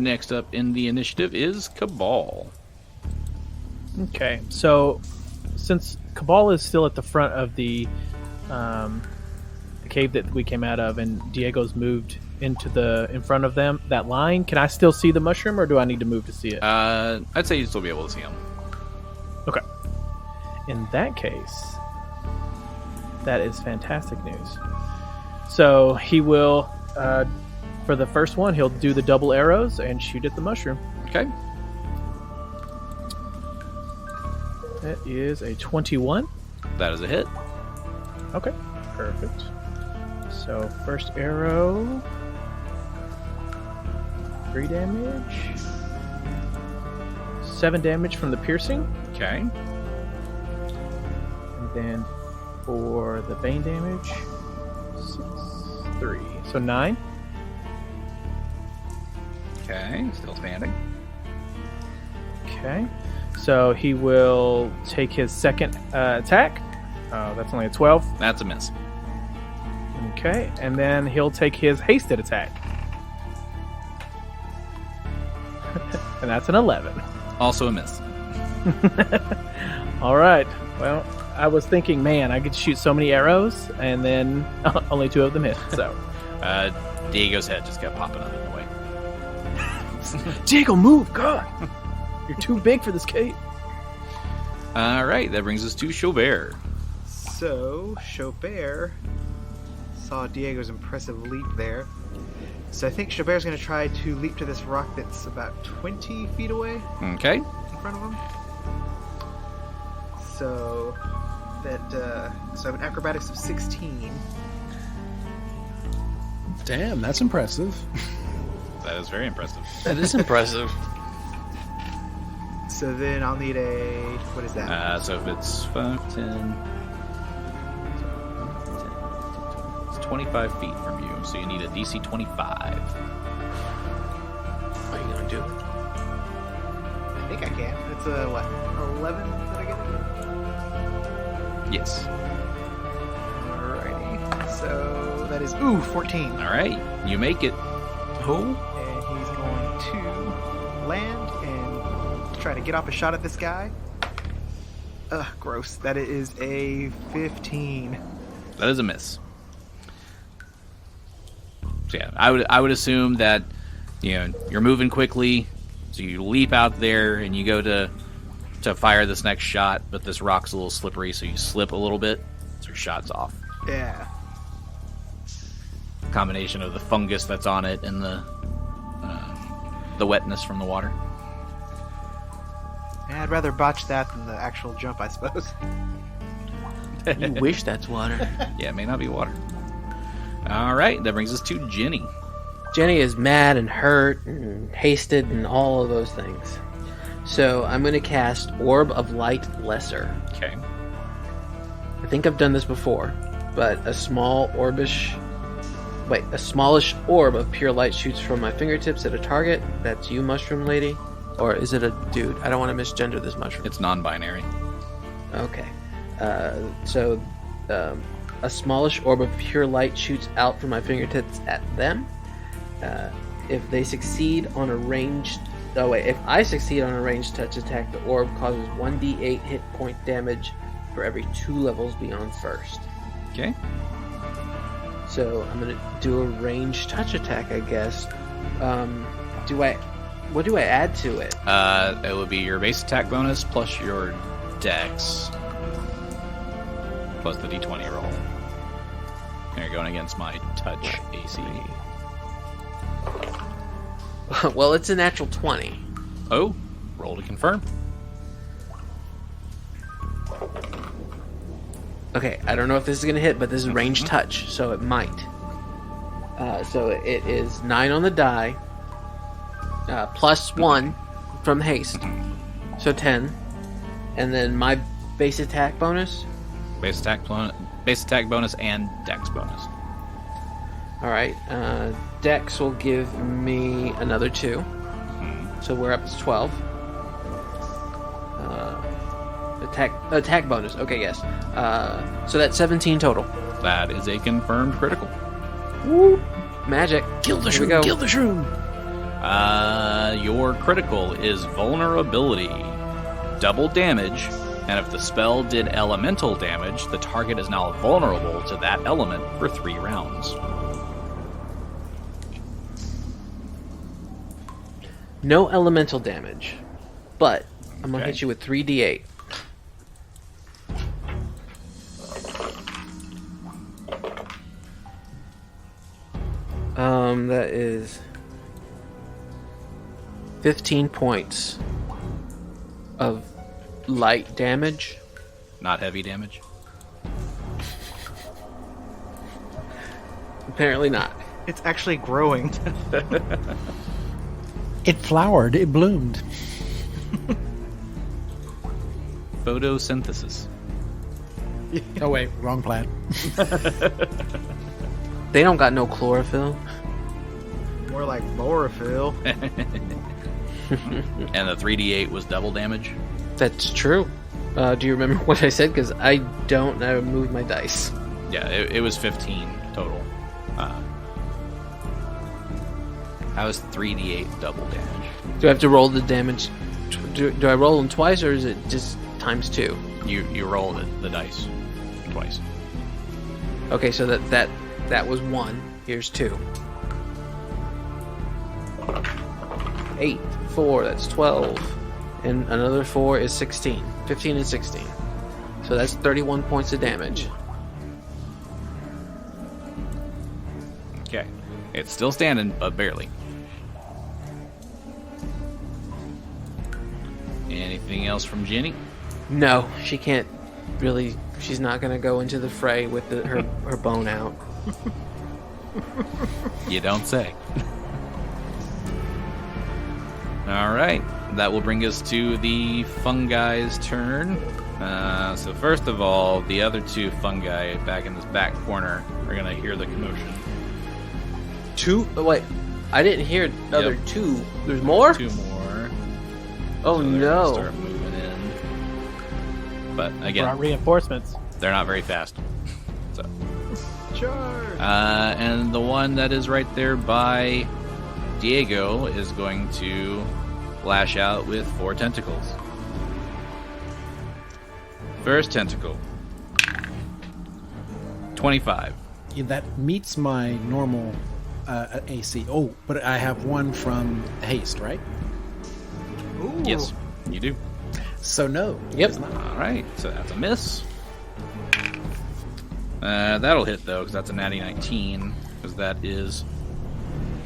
Next up in the initiative is Kabal. Okay, so since Kabal is still at the front of the cave that we came out of, and Diego's moved into in front of them, that line, can I still see the mushroom, or do I need to move to see it? I'd say you'd still be able to see him. Okay. In that case, that is fantastic news. So he will, for the first one, he'll do the double arrows and shoot at the mushroom. Okay. That is a 21. That is a hit. Okay, perfect. So first arrow, 3 damage, 7 damage from the piercing, Okay. and then for the bane damage, 6, 3, so 9. Okay. Still standing. Okay, so he will take his second attack. That's only a 12. That's a miss. Okay, and then he'll take his hasted attack. And that's an 11. Also a miss. All right. Well, I was thinking, man, I could shoot so many arrows, and then only 2 of them hit. So, Diego's head just kept popping up in the way. Diego, move! God, you're too big for this cape. All right. That brings us to Xo'bere. So, Xo'bere saw Diego's impressive leap there. So I think Xo'bere's going to try to leap to this rock that's about 20 feet away Okay. in front of him. So that so I have an acrobatics of 16. Damn, that's impressive. That is very impressive. That is impressive. So then I'll need a, what is that? So if it's 5, 10, it's 25 feet from you, so you need a DC 25. Are you going to do it? I think I can. It's a, what, 11 that I get? Yes. Alrighty. So that is, 14. All right, you make it. Who? And he's going to land and try to get off a shot at this guy. Ugh, gross. That is a 15. That is a miss. So yeah, I would assume that you're moving quickly, so you leap out there and you go to fire this next shot, but this rock's a little slippery, so you slip a little bit, so your shot's off. Yeah. Combination of the fungus that's on it and the wetness from the water. Yeah, I'd rather botch that than the actual jump, I suppose. You wish that's water. Yeah, it may not be water. All right, that brings us to Genny. Genny is mad and hurt and hasted and all of those things. So I'm going to cast Orb of Light Lesser. Okay. I think I've done this before, but a smallish orb of pure light shoots from my fingertips at a target. That's you, Mushroom Lady. Or is it a dude? I don't want to misgender this mushroom. It's non-binary. Okay. So a smallish orb of pure light shoots out from my fingertips at them. If they succeed on a ranged... Oh wait, if I succeed on a ranged touch attack, the orb causes 1d8 hit point damage for every 2 levels beyond first. Okay. So I'm going to do a ranged touch attack, I guess. What do I add to it? It would be your base attack bonus plus your dex plus the d20 roll. And you're going against my touch AC. Well, it's a natural 20. Oh, roll to confirm. Okay, I don't know if this is going to hit, but this is ranged touch, so it might. So it is 9 on the die, plus 1 from haste, so 10. And then my base attack bonus? Base attack bonus and dex bonus. Alright, dex will give me another 2. So we're up to 12. Attack bonus. Okay, yes. So that's 17 total. That is a confirmed critical. Woo! Magic. Kill the Here we shroom. go. Kill the shroom. Your critical is vulnerability, double damage, and if the spell did elemental damage, the target is now vulnerable to that element for 3 rounds. No elemental damage, but I'm gonna Okay. hit you with 3d8. That is 15 points of light damage. Not heavy damage. Apparently not. It's actually growing. It flowered. It bloomed. Photosynthesis. Oh wait, wrong plant. They don't got no chlorophyll. More like chlorophyll. And the 3d8 was double damage. That's true. Do you remember what I said? Because I don't. I moved my dice. Yeah, it was 15 total. That was 3d8 double damage. Do I have to roll the damage? Do I roll them twice, or is it just times 2? You roll the dice twice. Okay, so that was 1. Here's 2. 8, 4, that's 12. And another 4 is 16. 15 and 16. So that's 31 points of damage. Okay. It's still standing, but barely. Anything else from Genny? No, she can't really. She's not going to go into the fray with her bone out. You don't say. All right. That will bring us to the fungi's turn. So first of all, the other two fungi back in this back corner are going to hear the commotion. Two? Oh, wait. I didn't hear the other two. There's more? Two more. Oh, So they're no. gonna start moving in. But again, Brought reinforcements. they're not very fast. So, Charge! and the one that is right there by Diego is going to lash out with 4 tentacles. First tentacle. 25. Yeah, that meets my normal AC. Oh, but I have one from haste, right? Ooh. Yes, you do. So no. Yep. it's not. All right, so that's a miss. That'll hit though, because that's a natty 19. Because that is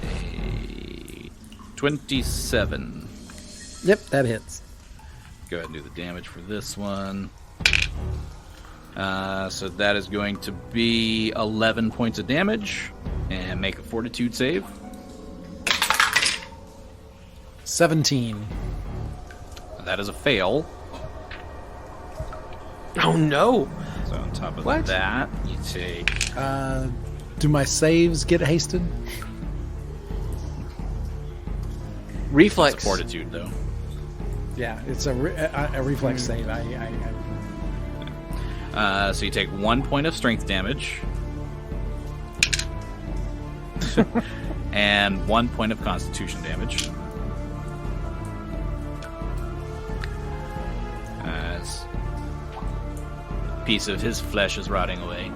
a 27. Yep, that hits. Go ahead and do the damage for this one. So that is going to be 11 points of damage, and make a fortitude save. 17. That is a fail. Oh, no. So on top of What? that, you take Do my saves get hasted? Reflex. It's fortitude though. Yeah, it's a reflex save. So you take 1 point of strength damage, and 1 point of constitution damage. As a piece of his flesh is rotting away.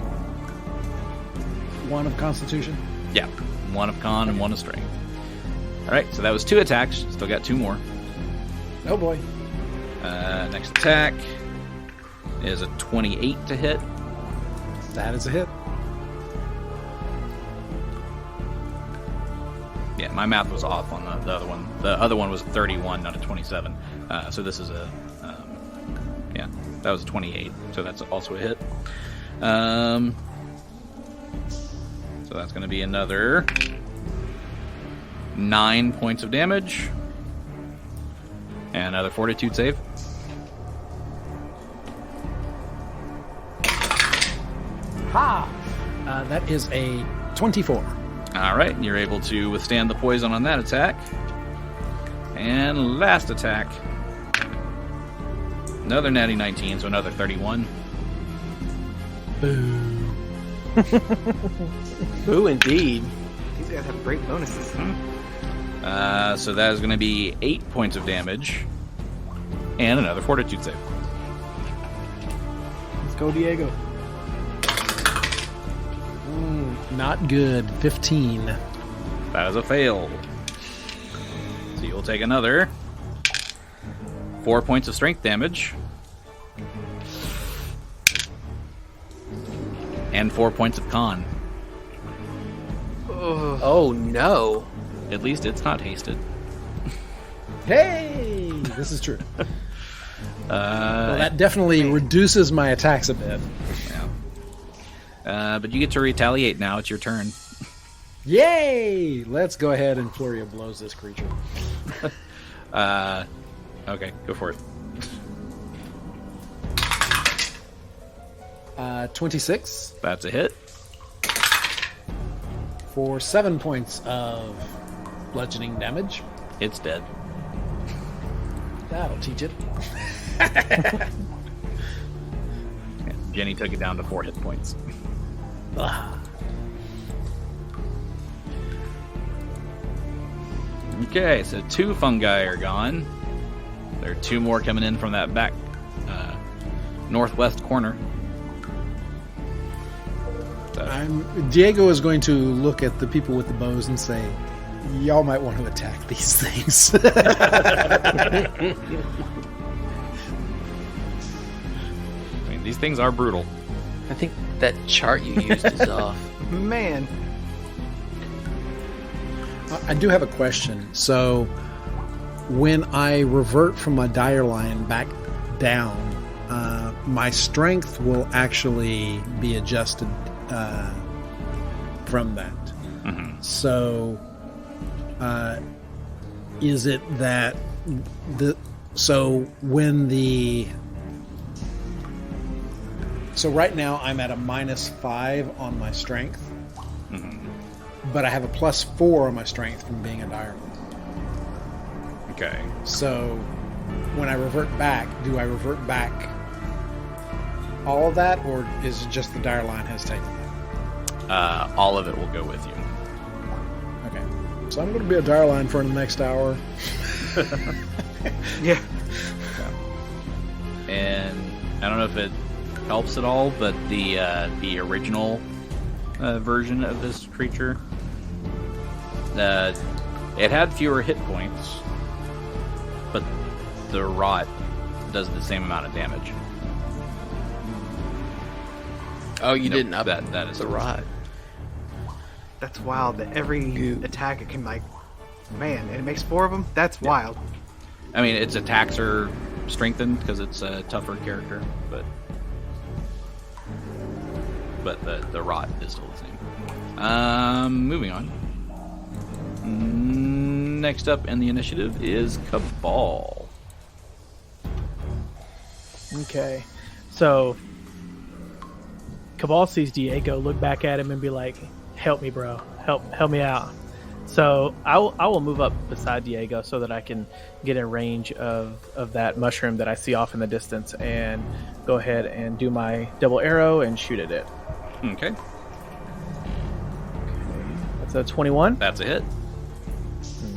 1 of Constitution. Yeah, 1 of con and 1 of strength. Alright, so that was 2 attacks. Still got 2 more. Oh boy. Next attack is a 28 to hit. That is a hit. Yeah, my math was off on the other one. The other one was 31, not a 27. So this is a... yeah, that was a 28. So that's also a hit. So that's going to be another 9 points of damage. And another fortitude save. Ha! That is a 24. Alright, you're able to withstand the poison on that attack. And last attack. Another natty 19, so another 31. Boo. Ooh, indeed. These guys have great bonuses. So that is going to be 8 points of damage. And another fortitude save. Let's go, Diego. Not good. 15. That is a fail. So you'll take another 4 points of strength damage. And 4 points of con. Oh, no. At least it's not hasted. Hey! This is true. Well, That definitely reduces my attacks a bit. but you get to retaliate now. It's your turn. Yay! Let's go ahead and Flurry of Blows this creature. Okay, go for it. 26 That's a hit. for 7 points of bludgeoning damage. It's dead. That'll teach it. Genny took it down to 4 hit points. Okay, so 2 fungi are gone. There are 2 more coming in from that back northwest corner. So, Diego is going to look at the people with the bows and say, y'all might want to attack these things. I mean, these things are brutal. I think that chart you used is off. Man. I do have a question. So, when I revert from my dire line back down, my strength will actually be adjusted from that. Mm-hmm. So, is it that so right now I'm at a -5 on my strength, but I have a +4 on my strength from being a dire line. Okay. So when I revert back, do I revert back all of that, or is it just the dire line has taken that? All of it will go with you. Okay. So I'm going to be a dire line for the next hour. Yeah. And I don't know if it helps at all, but the original version of this creature, it had fewer hit points, but the rot does the same amount of damage. Oh, you didn't up that is the rot. That's wild that every attack it can, like, man, and it makes 4 of them? That's wild. I mean, its attacks are strengthened because it's a tougher character, but the rot is still the same. Moving on. Next up in the initiative is Kabal. Okay, so Kabal sees Diego look back at him and be like, "Help me, bro. Help me out." So I will move up beside Diego so that I can get in range of that mushroom that I see off in the distance, and go ahead and do my double arrow and shoot at it. Okay. That's a 21. That's a hit.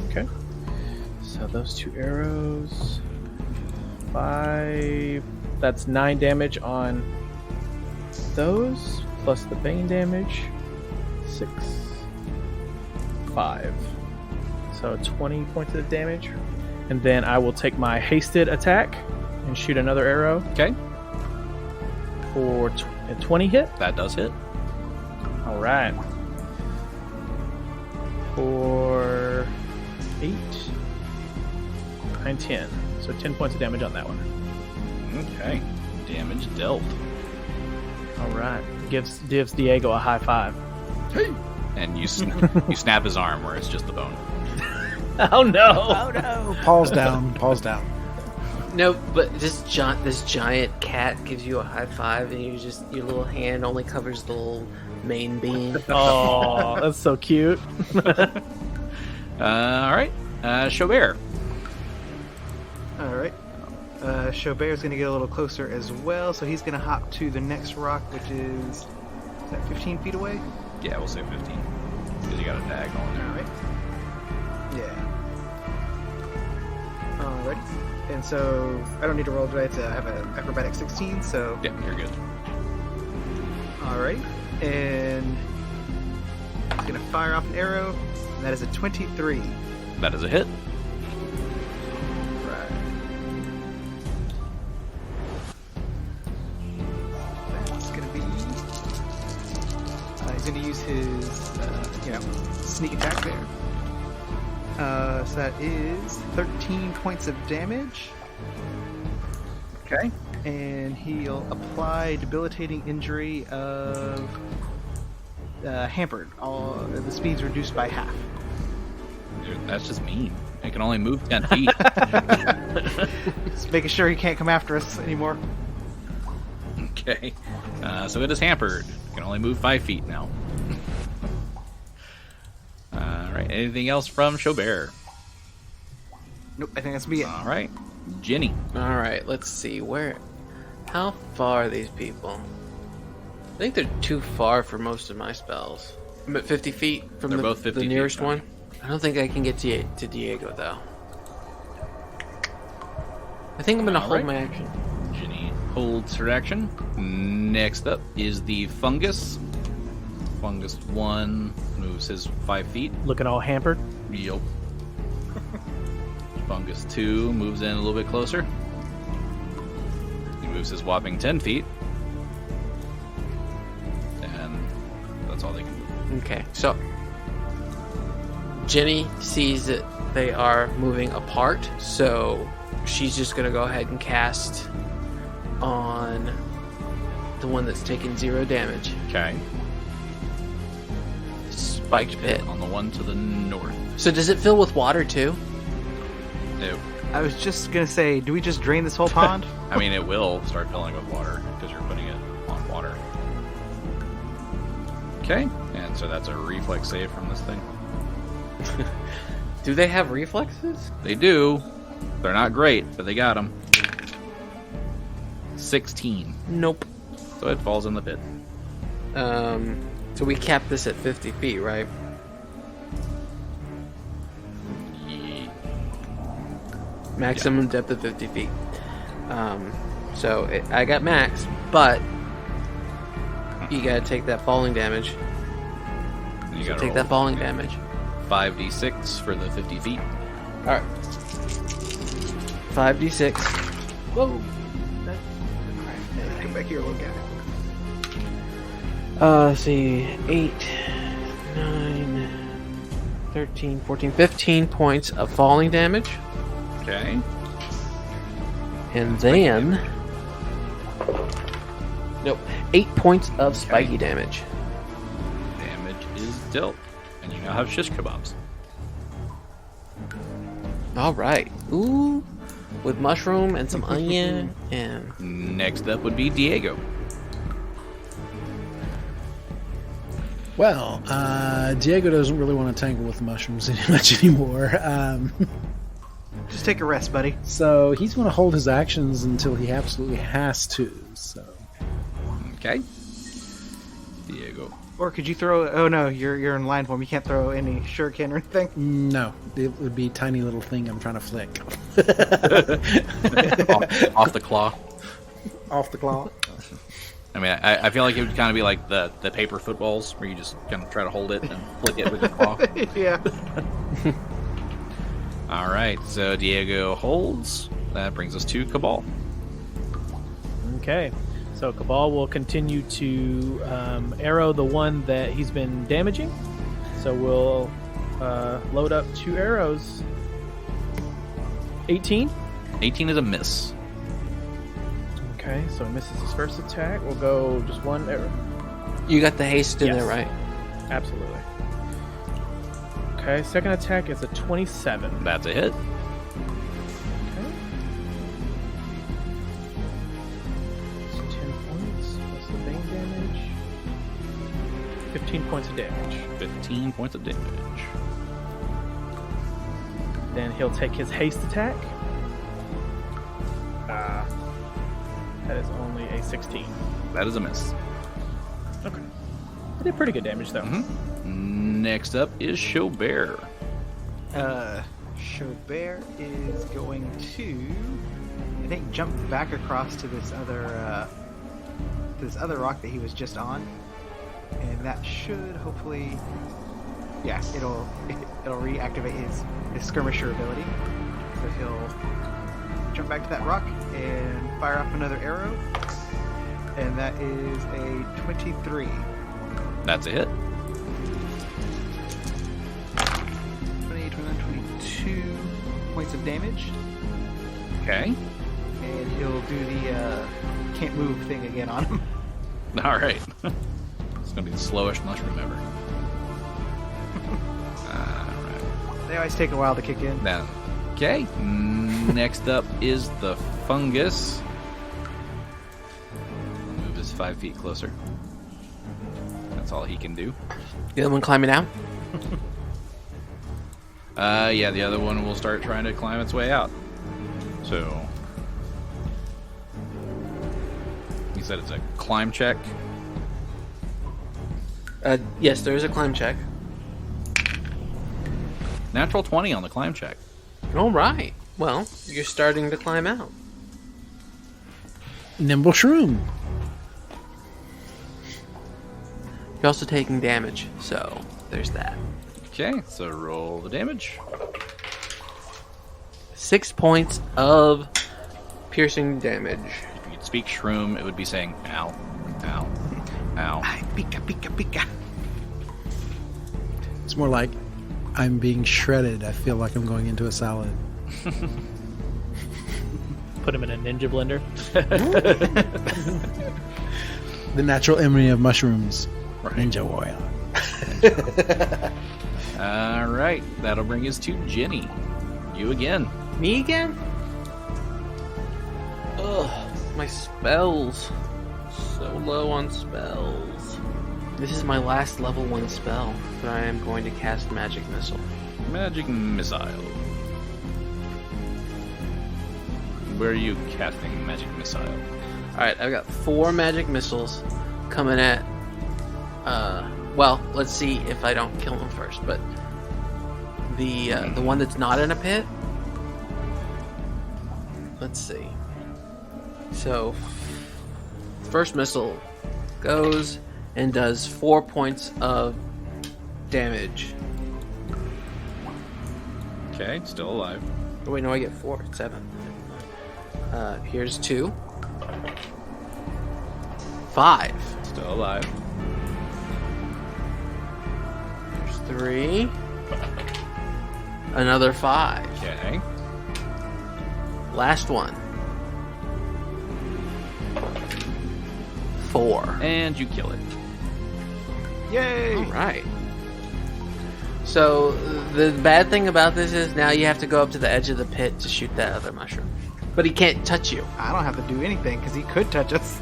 Okay. So those 2 arrows, 5. That's 9 damage on those, plus the bane damage. 6, 5. So 20 points of damage. And then I will take my hasted attack and shoot another arrow. Okay. For a 20 hit. That does hit. All right. For 8, 9, 10. So 10 points of damage on that one. Okay. Damage dealt. All right. Gives Diego a high five. Hey. And you you snap his arm where it's just the bone. Oh no! Oh no! Paws down. Paws down. No, but this giant cat gives you a high five, and your little hand only covers the little main beam. Oh, that's so cute. All right. Xo'bere. All right. Xo'bere's going to get a little closer as well, so he's going to hop to the next rock, which is that 15 feet away? Yeah, we'll say 15. Because you got a diagonal in there. All right. Yeah. Alrighty. And so I don't need to roll, do I? I have an acrobatic 16, so. Yeah, you're good. Alright. And he's going to fire off an arrow, and that is a 23. That is a hit. Right. That's going to be. He's going to use his, sneak attack there. So that is 13 points of damage. Okay. And he'll apply debilitating injury of hampered. All the speed's reduced by half. Dude, that's just mean. It can only move 10 feet. Just making sure he can't come after us anymore. Okay. So it is hampered. It can only move 5 feet now. Alright, anything else from Xo'bere? Nope, I think that's me. Alright. Genny. Alright, let's see. How far are these people? I think they're too far for most of my spells. I'm at 50 feet from They're both 50 the nearest feet, one. I don't think I can get to Diego, though. I think I'm going to hold my action. Genny holds her action. Next up is the Fungus. Fungus 1 moves his 5 feet. Looking all hampered. Yup. Fungus 2 moves in a little bit closer. He moves his whopping 10 feet. That's all they can do. Okay, so Genny sees that they are moving apart, so she's just going to go ahead and cast on the one that's taking 0 damage. Okay. Spiked pit. On the one to the north. So does it fill with water too? No. I was just gonna say, do we just drain this whole pond? I mean, it will start filling with water because you're putting it on water. Okay, and so that's a reflex save from this thing. Do they have reflexes? They do. They're not great, but they got them. 16. Nope. So it falls in the pit. So we cap this at 50 feet, right? Maximum depth of 50 feet. I got max, but you gotta take that falling damage. You gotta take that falling damage. 5d6 for the 50 feet. Alright. 5d6. Whoa. Come back here, look at it. Let's see. 8, 9, 13, 14, 15 points of falling damage. Okay. And then... Nope. 8 points of spiky damage. Damage is dealt. And you now have shish kebabs. Alright. Ooh. With mushroom and some onion and... Next up would be Diego. Well, Diego doesn't really want to tangle with mushrooms much anymore. Just take a rest, buddy. So he's going to hold his actions until he absolutely has to. So. Okay. Diego. Or could you throw? Oh no, you're in line form. You can't throw any shuriken or anything. No, it would be a tiny little thing I'm trying to flick. off the claw. Off the claw. I mean, I feel like it would kind of be like the paper footballs where you just kind of try to hold it and flick it with your claw. Yeah. All right, so Diego holds. That brings us to Kabal. Okay, so Kabal will continue to arrow the one that he's been damaging. So we'll load up 2 arrows. 18. 18 is a miss. Okay, so he misses his first attack. We'll go just 1 arrow. You got the haste in Yes. there, right? Absolutely. Okay, second attack is a 27. That's a hit. Okay. It's 10 points. That's the bane damage. 15 points of damage. 15 points of damage. Then he'll take his haste attack. That is only a 16. That is a miss. Okay. I did pretty good damage, though. Mm-hmm. Next up is Xo'bere. Xo'bere is going to, I think, jump back across to this other rock that he was just on, and that should hopefully, yeah, it'll reactivate his skirmisher ability. So he'll jump back to that rock and fire off another arrow, and that is a 23. That's a hit. 20, 21, 22 points of damage. Okay. And he'll do the can't move thing again on him. All right. It's going to be the slowest mushroom ever. All right. They always take a while to kick in. Now, okay. Next up is the fungus. Move us 5 feet closer. That's all he can do. The other one climbing out? Yeah, the other one will start trying to climb its way out. So, you said it's a climb check. Yes, there is a climb check. Natural 20 on the climb check. All right. Well, you're starting to climb out. Nimble shroom. You're also taking damage, so there's that. Okay, so roll the damage. 6 points of piercing damage. If you could speak shroom, it would be saying ow, ow, ow. Ay, pica, pica, pica. It's more like I'm being shredded. I feel like I'm going into a salad. Put him in a ninja blender. The natural enemy of mushrooms. Ninja warrior. All right, that'll bring us to Genny. You again. Me again? Ugh, my spells. So low on spells. This is my last level 1 spell, but I am going to cast Magic Missile. Magic Missile. Where are you casting Magic Missile? Alright, I've got 4 Magic Missiles coming at... well, let's see if I don't kill them first, but... The one that's not in a pit? Let's see. So... First missile goes and does 4 points of damage. Okay, still alive. Oh, wait, no, I get 4. 7. Here's 2. 5. Still alive. Here's 3. Another 5. Okay. Last one. 4. And you kill it. Yay! All right. So the bad thing about this is now you have to go up to the edge of the pit to shoot that other mushroom. But he can't touch you. I don't have to do anything because he could touch us.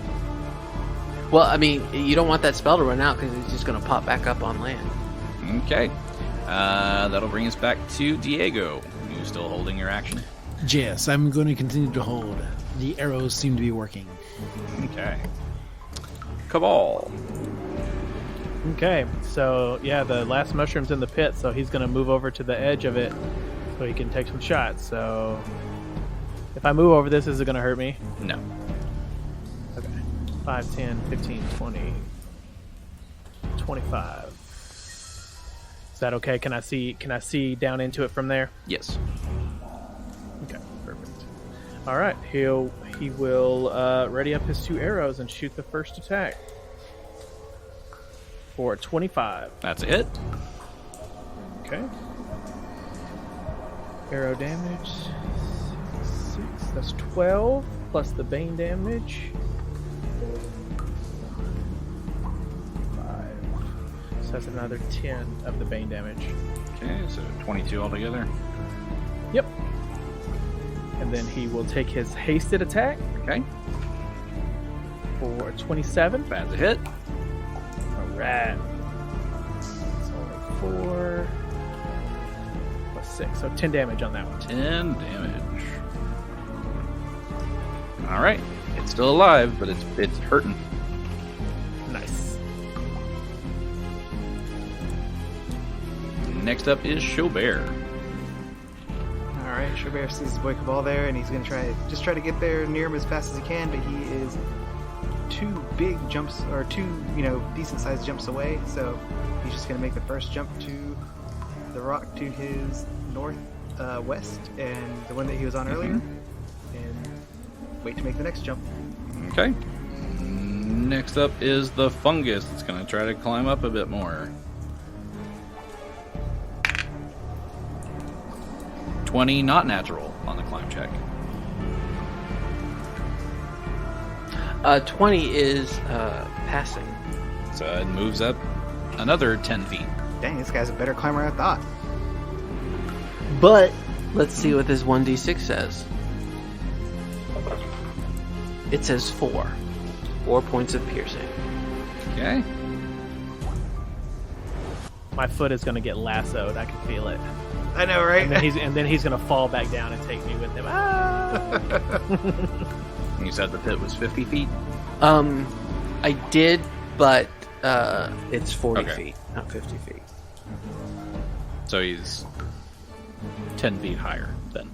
Well, I mean, you don't want that spell to run out because he's just going to pop back up on land. Okay. That'll bring us back to Diego. You still holding your action? Yes, I'm going to continue to hold. The arrows seem to be working. Okay. Kabal. Okay, so yeah, the last mushroom's in the pit, so he's going to move over to the edge of it so he can take some shots. So if I move over this, is it going to hurt me? No. Okay. 5, 10, 15, 20, 25. Is that okay? Can I see down into it from there? Yes. Okay, perfect. All right, he will ready up his 2 arrows and shoot the first attack for 25. That's it. Okay. Arrow damage 6. That's 12 plus the bane damage. 5. So that's another 10 of the bane damage. Okay, so 22 altogether. Yep. And then he will take his hasted attack Okay. for 27. That's a hit. Alright. It's only 4 plus 6, so 10 damage on that one. 10 damage. All right. It's still alive, but it's hurting. Nice. Next up is Xo'bere. Alright, Xo'bere sees his boy Kabal there, and he's going to try to get there near him as fast as he can, but he is 2 big jumps, or 2, decent sized jumps away, so he's just going to make the first jump to the rock to his northwest, and the one that he was on earlier, and wait to make the next jump. Okay. Next up is the fungus. It's going to try to climb up a bit more. 20, not natural on the climb check. 20 is passing. So it moves up another 10 feet. Dang, this guy's a better climber than I thought. But let's see what this 1d6 says. It says 4. 4 points of piercing. Okay. My foot is going to get lassoed. I can feel it. I know, right? And then he's going to fall back down and take me with him. Ah! You said the pit was 50 feet? I did, but it's 40 Okay. feet, not 50 feet. So he's 10 feet higher then.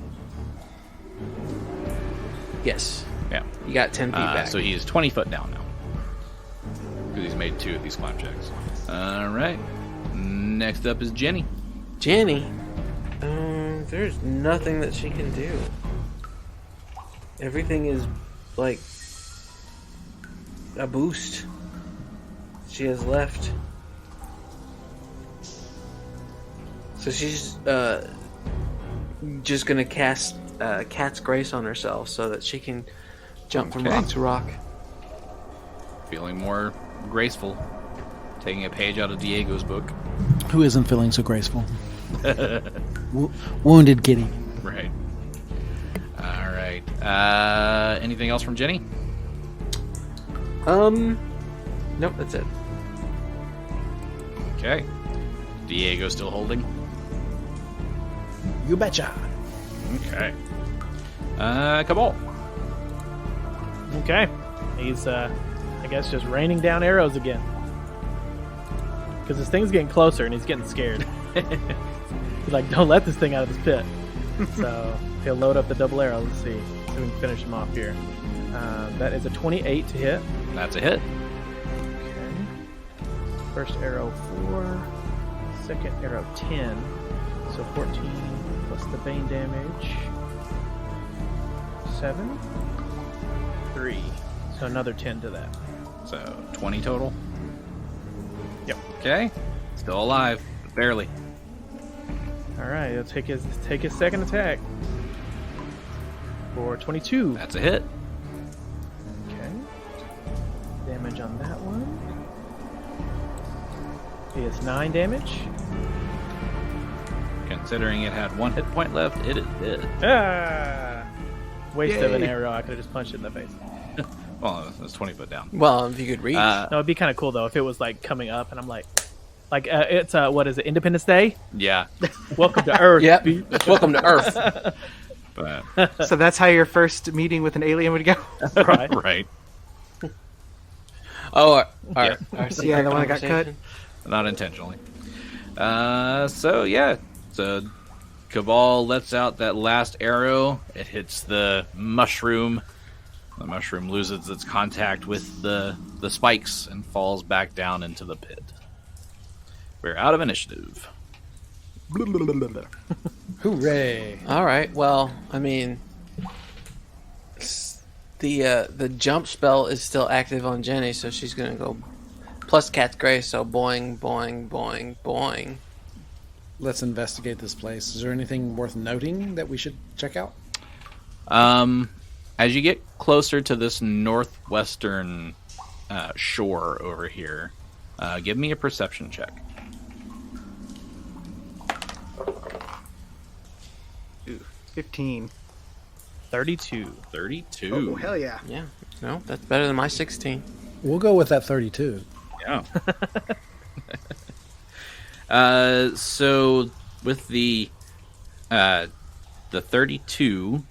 Yes. Yeah. You got 10 feet back. So he's 20 foot down now. Because he's made 2 of these climb checks. Alright. Next up is Genny. Genny? There's nothing that she can do. Everything is like a boost she has left. So she's just gonna cast Cat's Grace on herself so that she can jump from rock to rock. Feeling more graceful. Taking a page out of Diego's book. Who isn't feeling so graceful? Wounded kitty. Right. All right. Anything else from Genny? Nope, that's it. Okay. Diego still holding? You betcha. Okay. Kabal. Okay. He's, I guess, just raining down arrows again. Because this thing's getting closer and he's getting scared. He's like, don't let this thing out of this pit. So he'll load up the double arrow. Let's see. So we can finish him off here. That is a 28 to hit. That's a hit. Okay. First arrow 4. Second arrow 10. So 14 plus the bane damage. 7. 3. So another 10 to that. So 20 total. Yep. Okay. Still alive. Barely. All right. He'll take his second attack for 22. That's a hit. Okay. Damage on that one. He is 9 damage. Considering it had 1 hit point left, it is dead. Ah! Waste of an Yay. arrow. I could have just punched it in the face. Well, that's 20 foot down. Well, if you could reach. No, it'd be kind of cool though if it was like coming up and I'm like it's what is it? Independence Day? Yeah. Welcome to Earth. Yep. B. Welcome to Earth. But, So that's how your first meeting with an alien would go? Right. right. Oh, our Yeah, secret the one that got cut. conversation? Not intentionally. So, yeah. So, Kabal lets out that last arrow. It hits the mushroom. The mushroom loses its contact with the spikes and falls back down into the pit. We're out of initiative. Hooray. All right. Well, I mean, the jump spell is still active on Genny, so she's gonna go plus Cat's Grace. So boing, boing, boing, boing. Let's investigate this place. Is there anything worth noting that we should check out? As you get closer to this northwestern shore over here, give me a perception check. 15. 32. 32. Oh, hell yeah. Yeah. No, that's better than my 16. We'll go with that 32. Yeah. So with the 32,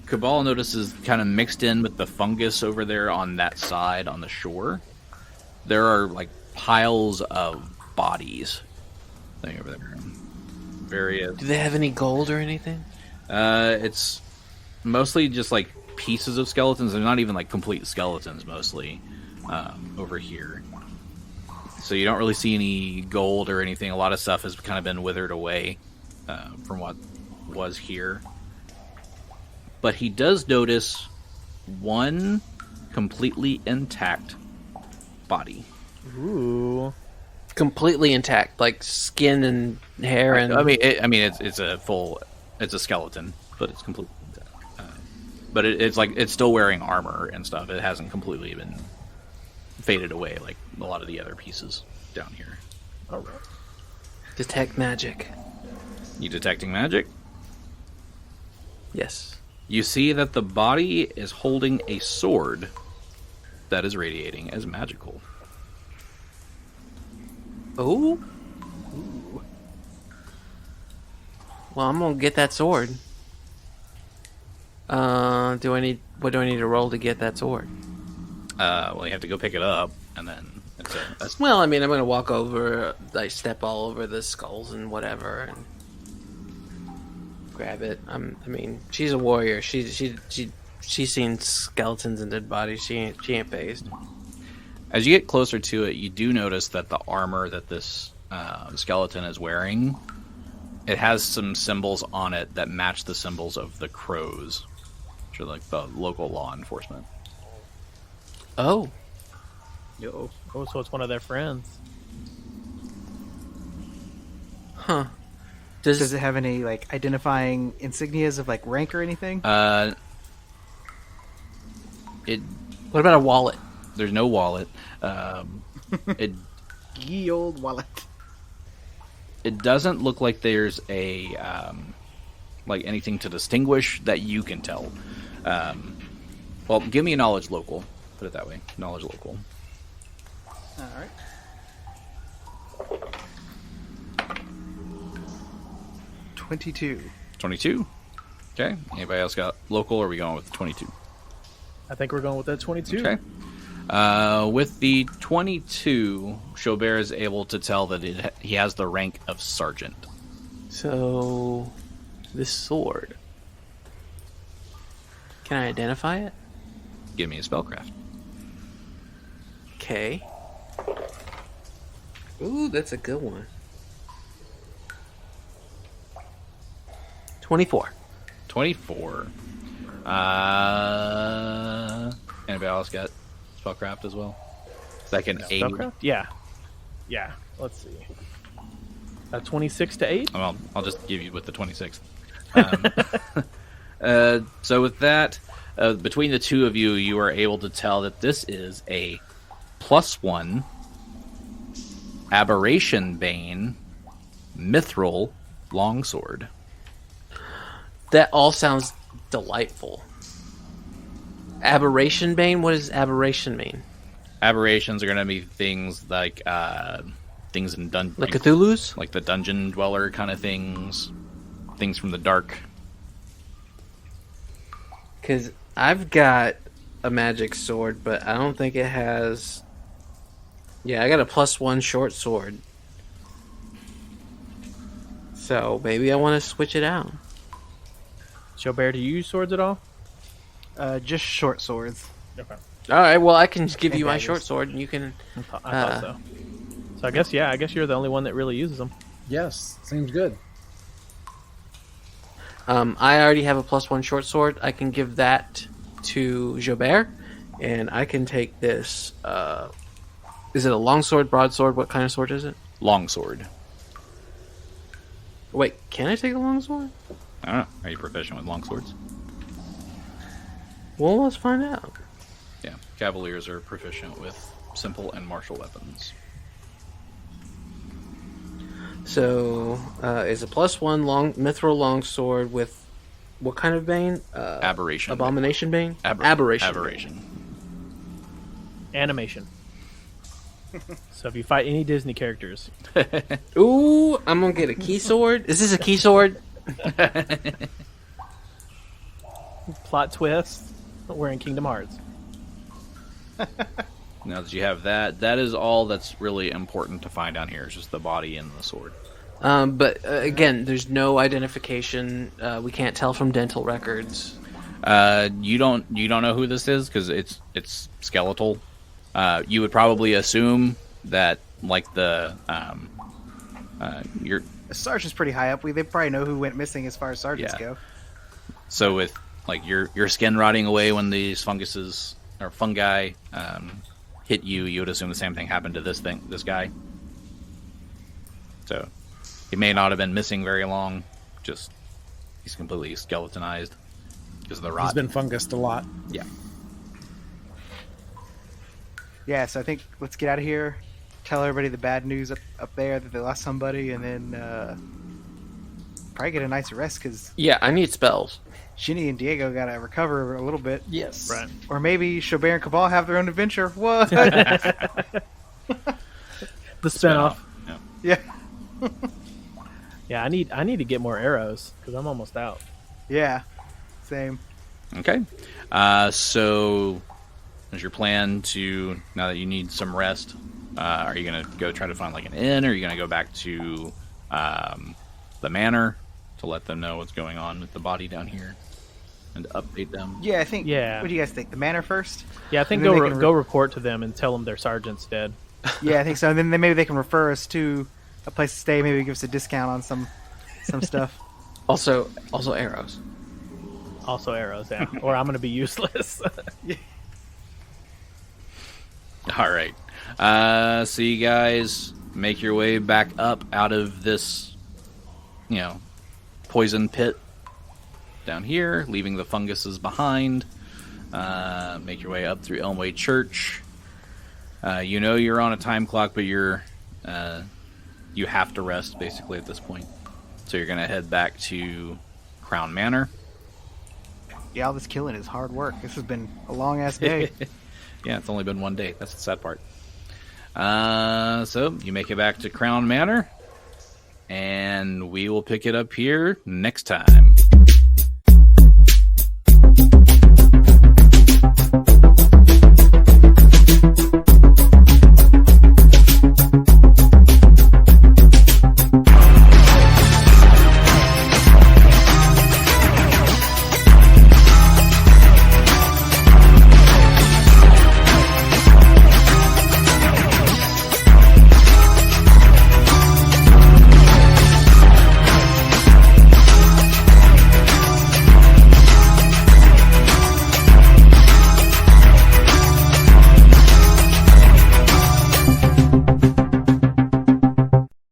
Kabal notices kind of mixed in with the fungus over there on that side on the shore. There are like piles of bodies thing over there. Various. Do they have any gold or anything? It's mostly just like pieces of skeletons. They're not even like complete skeletons mostly over here. So you don't really see any gold or anything. A lot of stuff has kind of been withered away from what was here. But he does notice one completely intact body. Ooh. Completely intact, like skin and hair and. It's a skeleton, but it's completely intact. But it's like it's still wearing armor and stuff. It hasn't completely been faded away like a lot of the other pieces down here. All right. Detect magic. You detecting magic? Yes. You see that the body is holding a sword that is radiating as magical. Oh. Well, I'm gonna get that sword. What do I need to roll to get that sword? Well, you have to go pick it up, and then it's Well, I mean, I'm gonna walk over, like step all over the skulls and whatever, and grab it. I mean, she's a warrior. She's seen skeletons and dead bodies. She ain't phased. As you get closer to it, you do notice that the armor that this skeleton is wearing, it has some symbols on it that match the symbols of the crows, which are like the local law enforcement. Oh. Oh, so it's one of their friends. Huh. Does it have any like identifying insignias of like rank or anything? It What about a wallet? There's no wallet. It Ye old wallet. it doesn't look like there's a like anything to distinguish that you can tell. Well, give me a knowledge local. Put it that way. Knowledge local. All right. 22. 22. Okay. Anybody else got local, or are we going with 22? I think we're going with that 22. Okay. With the 22, Xo'bere is able to tell that he has the rank of sergeant. So, this sword. Can I identify it? Give me a spellcraft. Okay. Ooh, that's a good one. 24. 24. Anybody else got spellcraft as well? Second 8. Spellcraft? Yeah. Yeah. Let's see. 26 to 8? Well, I'll just give you with the 26. So with that, between the two of you, you are able to tell that this is a +1 Aberration Bane Mithril Longsword. That all sounds delightful. Aberration Bane? What does aberration mean? Aberrations are going to be things like things in dungeon, Like Cthulhu's? like the dungeon dweller kind of things from the dark. Because I've got a magic sword, but I don't think it has... Yeah, I got a +1 short sword. So maybe I want to switch it out. Xo'bere, do you use swords at all? Just short swords. Okay. Alright, well, I can give you my daggers. short sword, and you can... I thought so. So I guess you're the only one that really uses them. Yes, seems good. I already have a +1 short sword. I can give that to Xo'bere, and I can take this. Is it a long sword, broadsword? What kind of sword is it? Longsword. Wait, can I take a long sword? I don't know. Are you proficient with longswords? Well, let's find out. Yeah. Cavaliers are proficient with simple and martial weapons. So, it's a +1 long mithril longsword with what kind of bane? Aberration. Abomination bane? Aberration. Aberration. Animation. So if you fight any Disney characters, Ooh, I'm gonna get a key sword. Is this a key sword? plot twist, we're in Kingdom Hearts. Now that you have that, that is all that's really important to find down here. Is just the body and the sword. But again, there's no identification. We can't tell from dental records. You don't know who this is because it's skeletal. You would probably assume that like the your The sergeant's pretty high up. They probably know who went missing as far as sergeants Yeah. go. so with like your skin rotting away when these funguses or fungi hit you, you would assume the same thing happened to this guy. So he may not have been missing very long. Just he's completely skeletonized because of the rot. He's been fungused a lot. Yeah. Yeah, so I think let's get out of here. Tell everybody the bad news up there that they lost somebody, and then probably get a nice rest because Yeah, I need spells. Genny and Diego got to recover a little bit. Yes. Right. Or maybe Xo'bere and Kabal have their own adventure. What? The spinoff. Yeah. Yeah. Yeah, I need to get more arrows because I'm almost out. Yeah. Same. Okay. So is your plan to, now that you need some rest, are you going to go try to find like an inn, or are you going to go back to the manor to let them know what's going on with the body down here and to update them? Yeah, I think. Yeah. What do you guys think? The manor first? Yeah, I think And then they can go report to them and tell them their sergeant's dead. Yeah, I think so. And then maybe they can refer us to a place to stay. Maybe give us a discount on some stuff. Also arrows. Also arrows, yeah. Or I'm going to be useless. All right. So you guys make your way back up out of this poison pit down here, leaving the funguses behind. Make your way up through Elm Way Church. You're on a time clock, but you have to rest basically at this point. So you're going to head back to Crown Manor. Yeah, all this killing is hard work. This has been a long-ass day. Yeah, it's only been one day. That's the sad part. So you make it back to Crown Manor, and we will pick it up here next time.